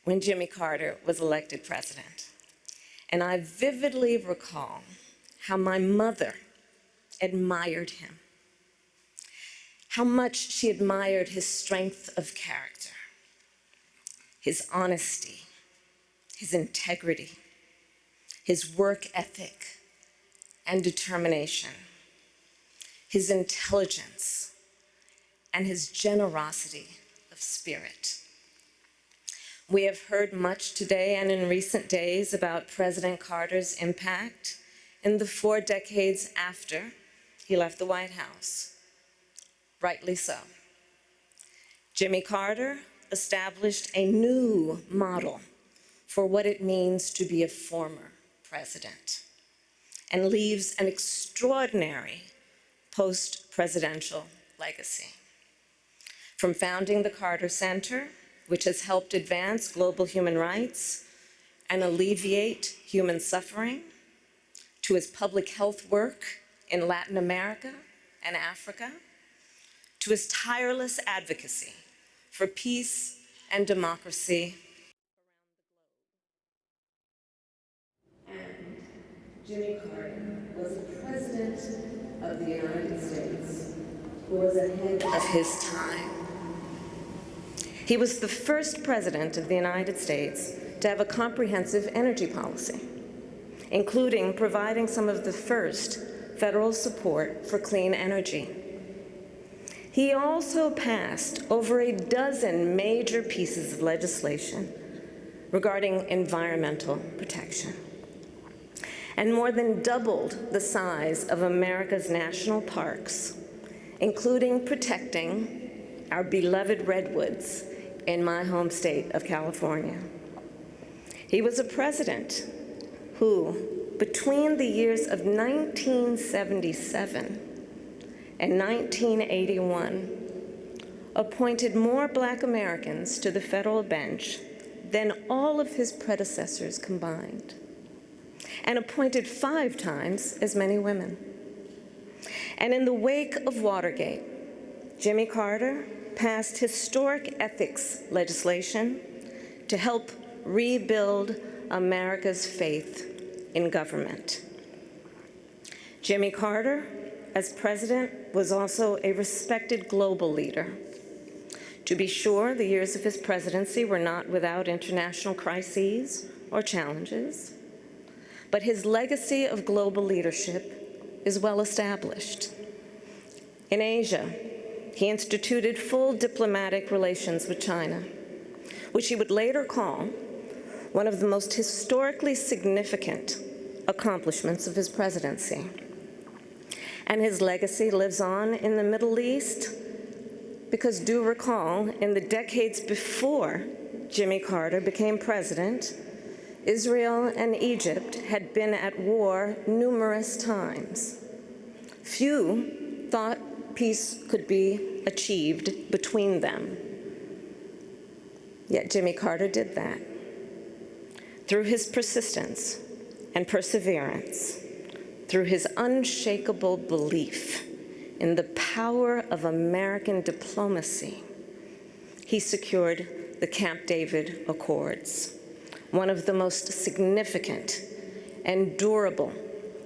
when Jimmy Carter was elected president, and I vividly recall how my mother admired him, how much she admired his strength of character, his honesty, his integrity, his work ethic and determination, his intelligence, and his generosity of spirit. We have heard much today and in recent days about President Carter's impact in the 4 decades after he left the White House. Rightly so. Jimmy Carter established a new model for what it means to be a former president and leaves an extraordinary post-presidential legacy. From founding the Carter Center, which has helped advance global human rights and alleviate human suffering, to his public health work in Latin America and Africa, to his tireless advocacy for peace and democracy around the globe. And Jimmy Carter was the President of the United States who was ahead of his time. He was the first president of the United States to have a comprehensive energy policy, including providing some of the first federal support for clean energy. He also passed over a dozen major pieces of legislation regarding environmental protection, and more than doubled the size of America's national parks, including protecting our beloved redwoods in my home state of California. He was a president who, between the years of 1977 and 1981, appointed more Black Americans to the federal bench than all of his predecessors combined, and appointed 5 times as many women. And in the wake of Watergate, Jimmy Carter passed historic ethics legislation to help rebuild America's faith in government. Jimmy Carter, as president, was also a respected global leader. To be sure, the years of his presidency were not without international crises or challenges, but his legacy of global leadership is well established. In Asia, he instituted full diplomatic relations with China, which he would later call one of the most historically significant accomplishments of his presidency. And his legacy lives on in the Middle East because, do recall, in the decades before Jimmy Carter became president, Israel and Egypt had been at war numerous times. Few thought peace could be achieved between them. Yet Jimmy Carter did that. Through his persistence and perseverance, through his unshakable belief in the power of American diplomacy, he secured the Camp David Accords, one of the most significant and durable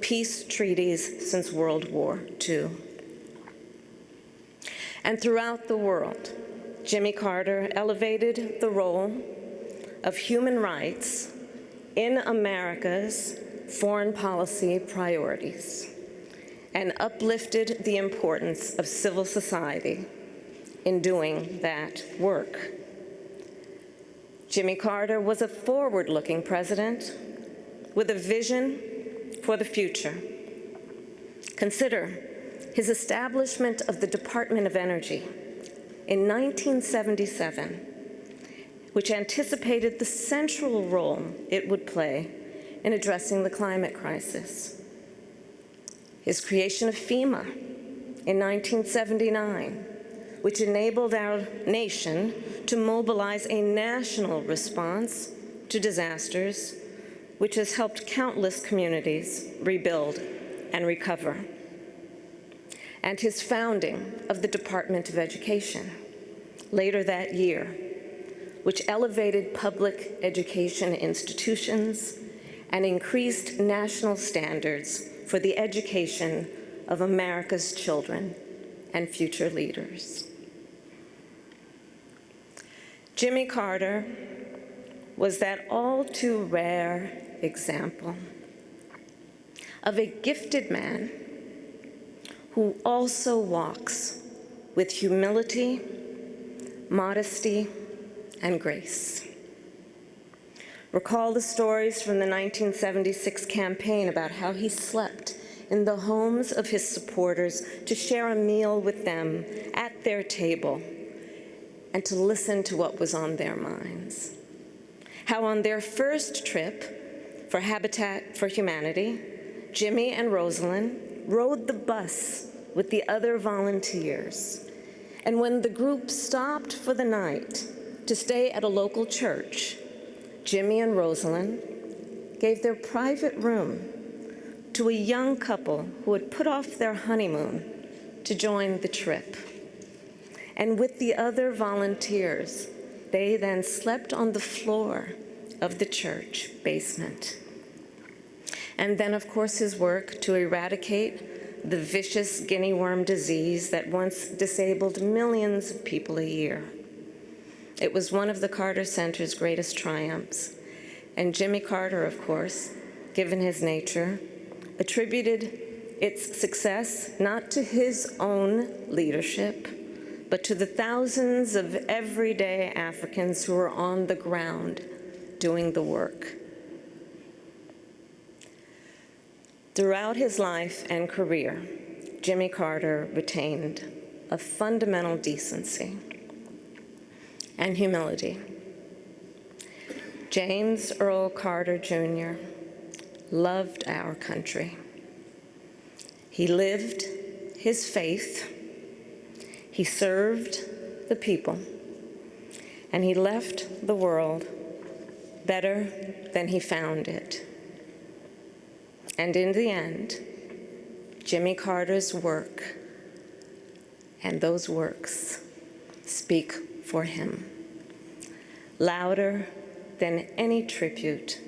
peace treaties since World War II. And throughout the world, Jimmy Carter elevated the role of human rights in America's foreign policy priorities and uplifted the importance of civil society in doing that work. Jimmy Carter was a forward-looking president with a vision for the future. Consider his establishment of the Department of Energy in 1977, which anticipated the central role it would play in addressing the climate crisis. His creation of FEMA in 1979, which enabled our nation to mobilize a national response to disasters, which has helped countless communities rebuild and recover. And his founding of the Department of Education later that year, which elevated public education institutions and increased national standards for the education of America's children and future leaders. Jimmy Carter was that all too rare example of a gifted man who also walks with humility, modesty, and grace. Recall the stories from the 1976 campaign about how he slept in the homes of his supporters to share a meal with them at their table and to listen to what was on their minds. How on their first trip for Habitat for Humanity, Jimmy and Rosalind rode the bus with the other volunteers. And when the group stopped for the night to stay at a local church, Jimmy and Rosalind gave their private room to a young couple who had put off their honeymoon to join the trip. And with the other volunteers, they then slept on the floor of the church basement. And then, of course, his work to eradicate the vicious guinea worm disease that once disabled millions of people a year. It was one of the Carter Center's greatest triumphs. And Jimmy Carter, of course, given his nature, attributed its success not to his own leadership, but to the thousands of everyday Africans who were on the ground doing the work. Throughout his life and career, Jimmy Carter retained a fundamental decency and humility. James Earl Carter, Jr. loved our country. He lived his faith, he served the people, and he left the world better than he found it. And in the end, Jimmy Carter's work and those works speak for him, louder than any tribute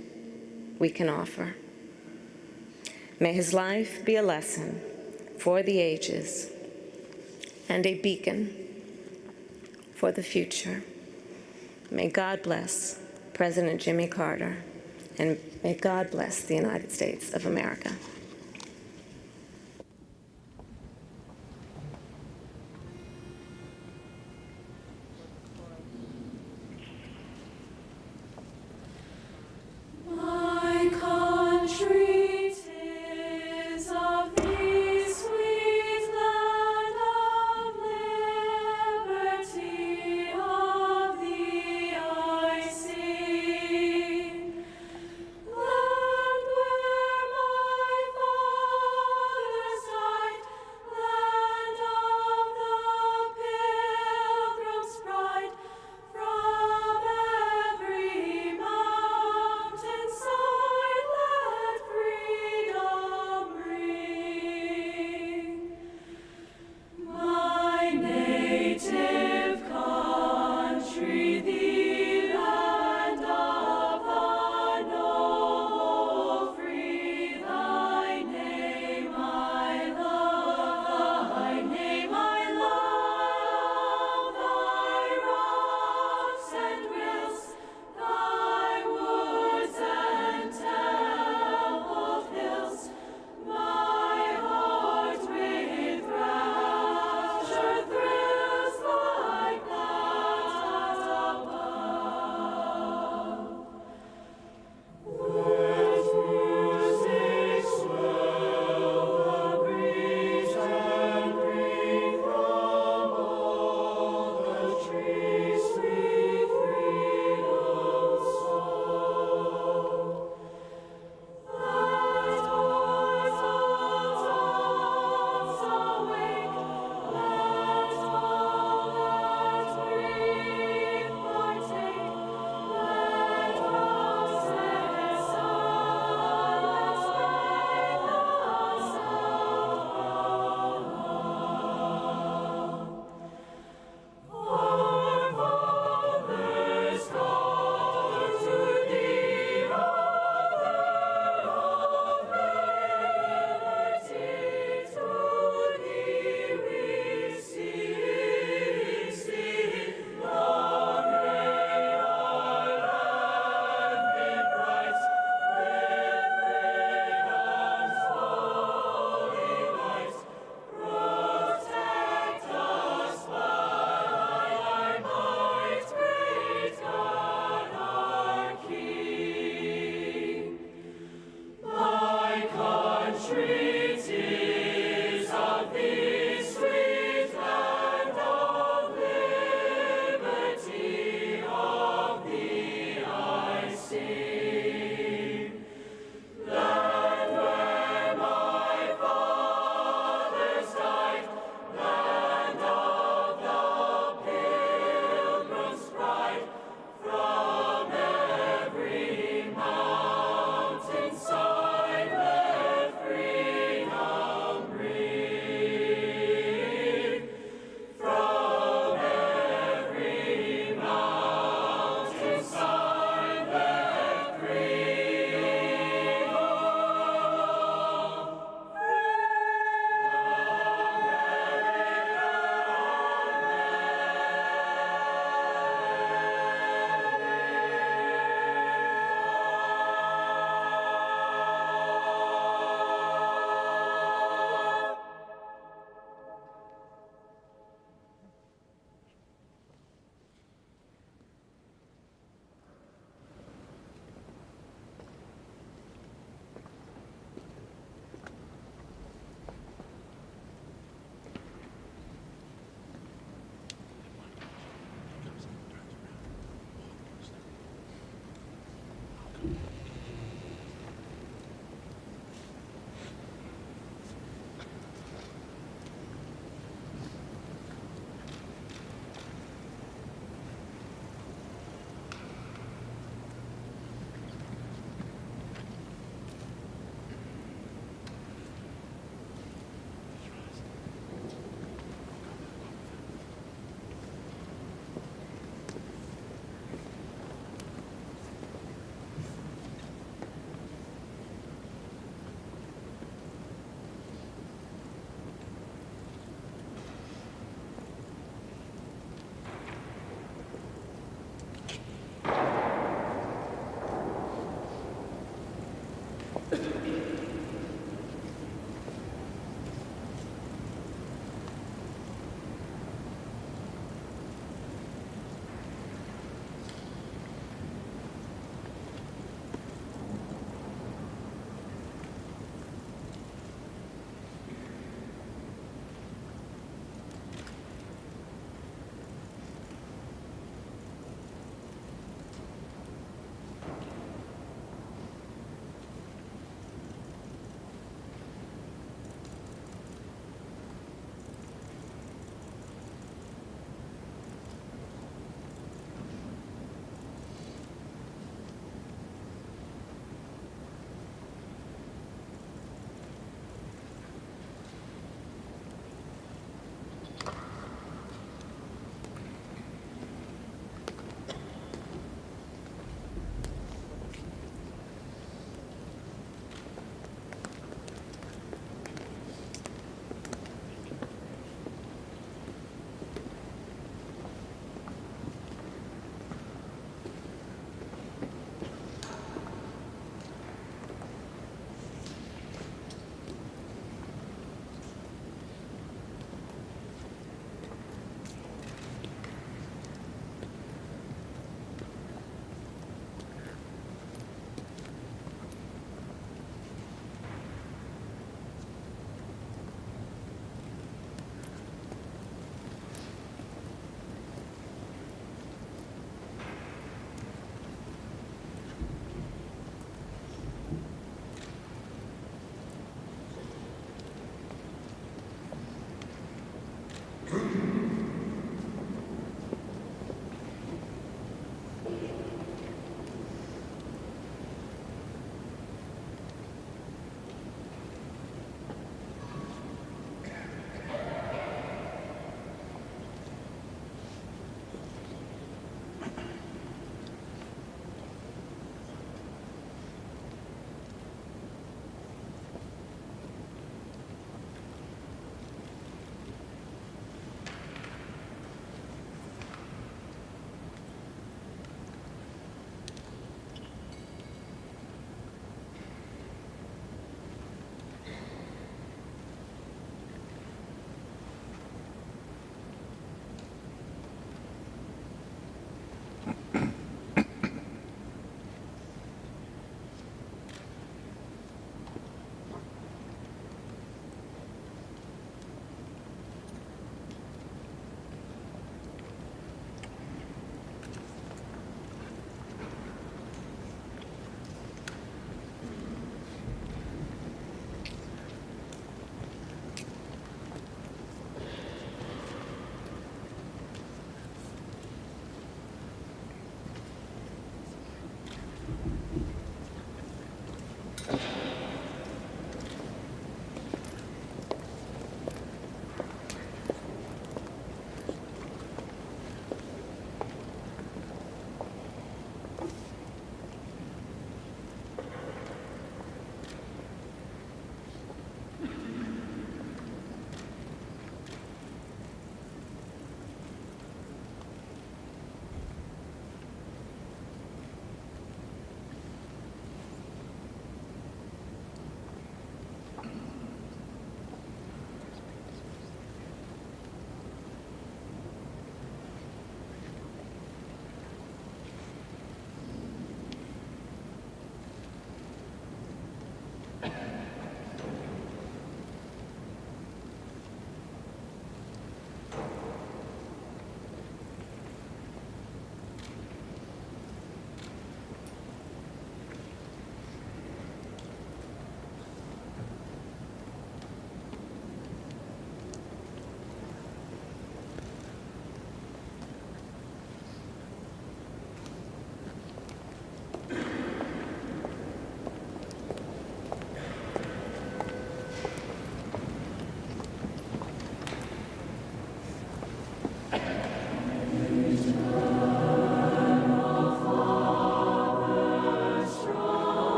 we can offer. May his life be a lesson for the ages and a beacon for the future. May God bless President Jimmy Carter, and may God bless the United States of America. My country, 'tis of thee, sweet land of liberty, of thee I sing. Land where my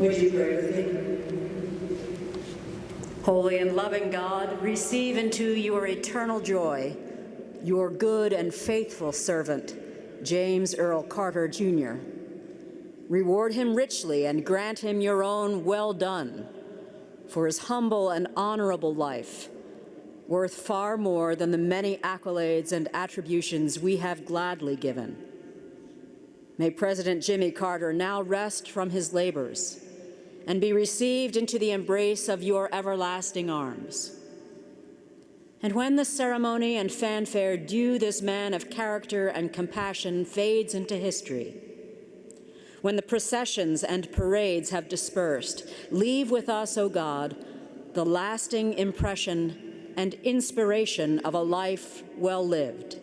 Would you pray with me? Holy and loving God, receive into your eternal joy your good and faithful servant, James Earl Carter, Jr. Reward him richly and grant him your own well done for his humble and honorable life, worth far more than the many accolades and attributions we have gladly given. May President Jimmy Carter now rest from his labors and be received into the embrace of your everlasting arms. And when the ceremony and fanfare due this man of character and compassion fades into history, when the processions and parades have dispersed, leave with us, O God, the lasting impression and inspiration of a life well lived.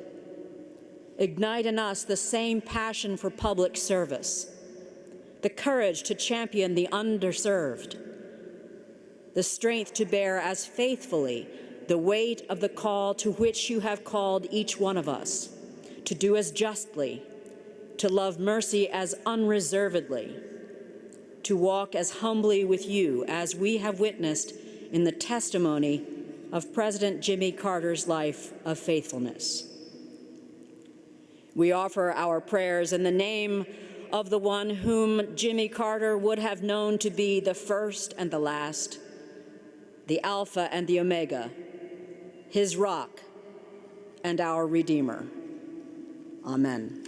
Ignite in us the same passion for public service, the courage to champion the underserved, the strength to bear as faithfully the weight of the call to which you have called each one of us, to do as justly, to love mercy as unreservedly, to walk as humbly with you as we have witnessed in the testimony of President Jimmy Carter's life of faithfulness. We offer our prayers in the name of the one whom Jimmy Carter would have known to be the first and the last, the Alpha and the Omega, his rock and our Redeemer. Amen.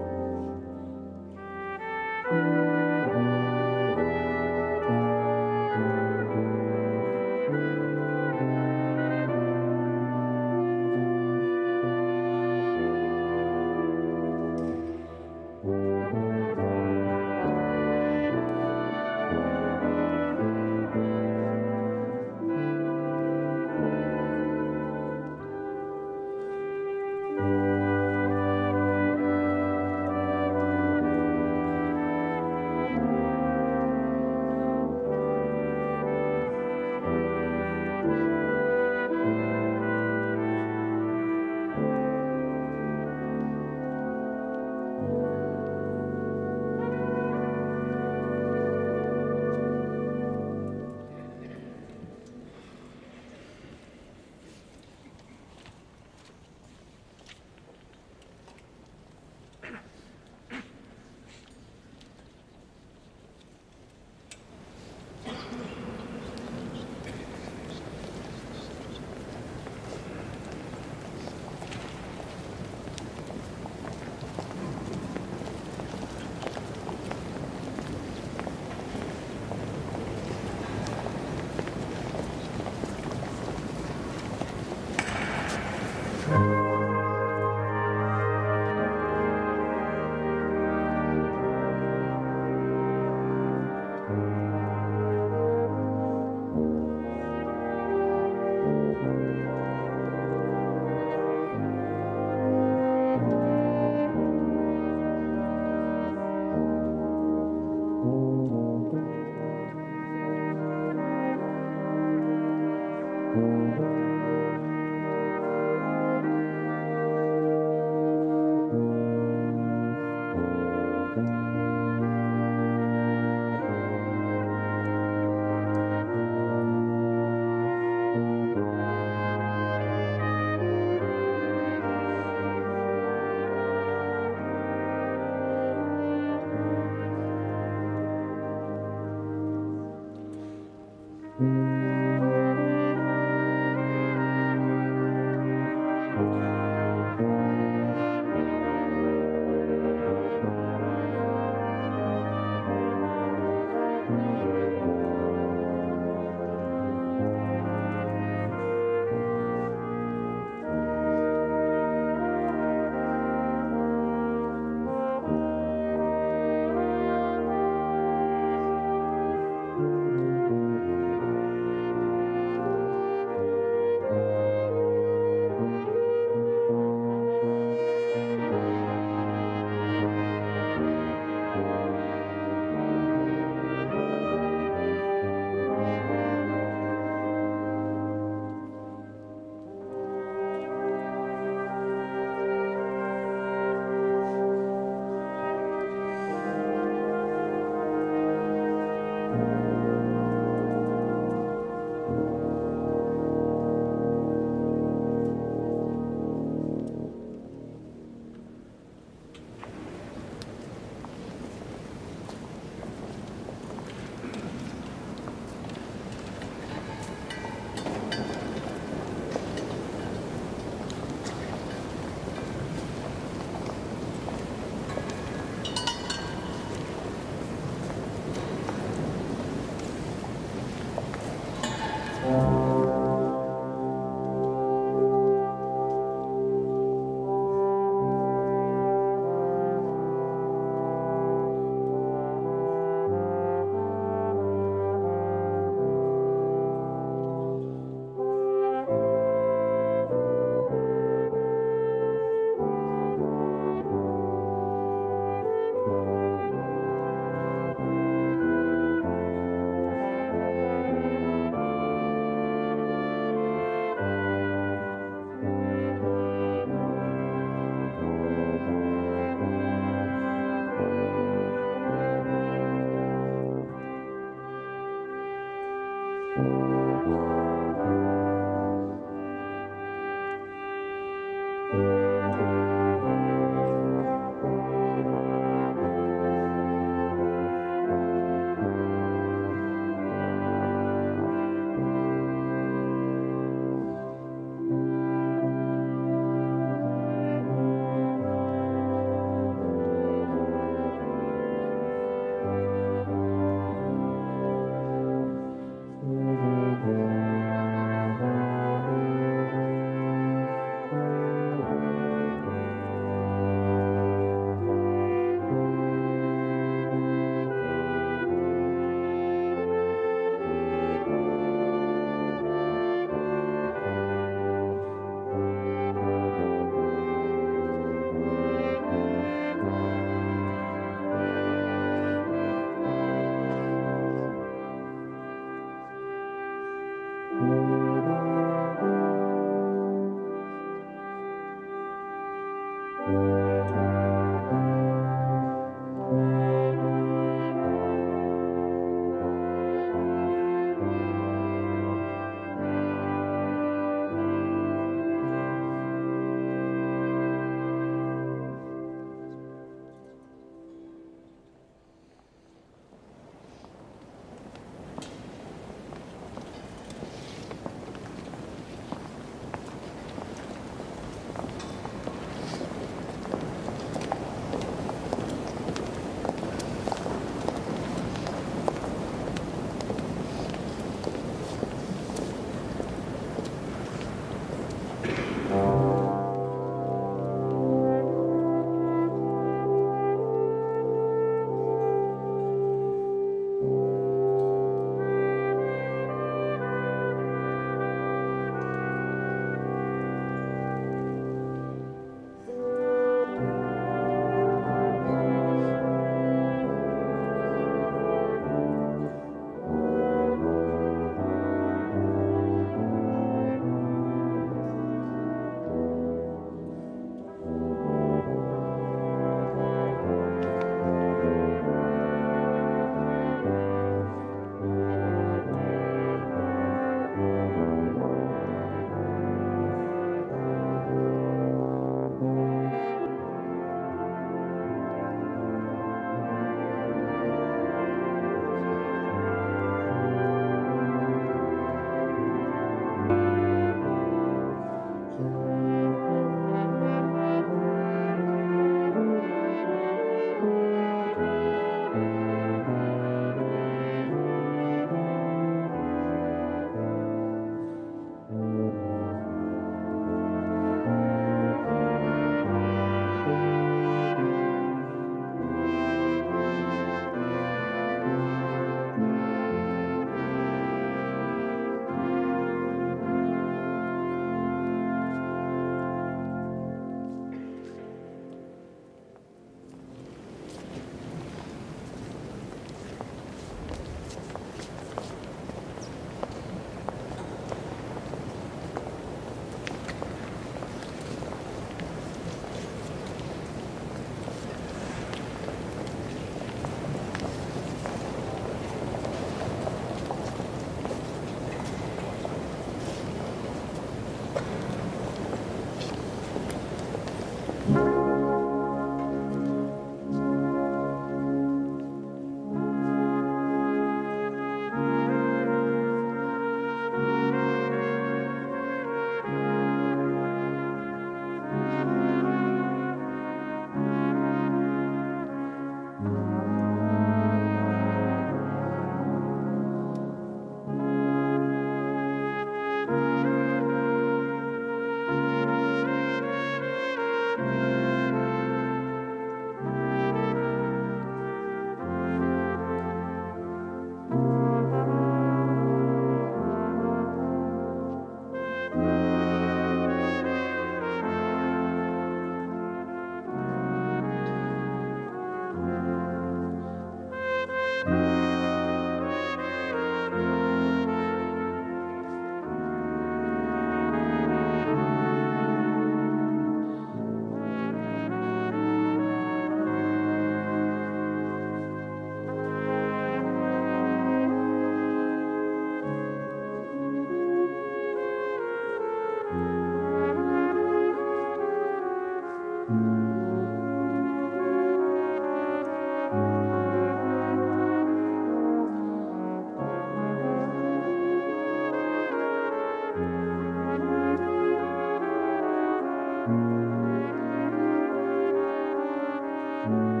Amen.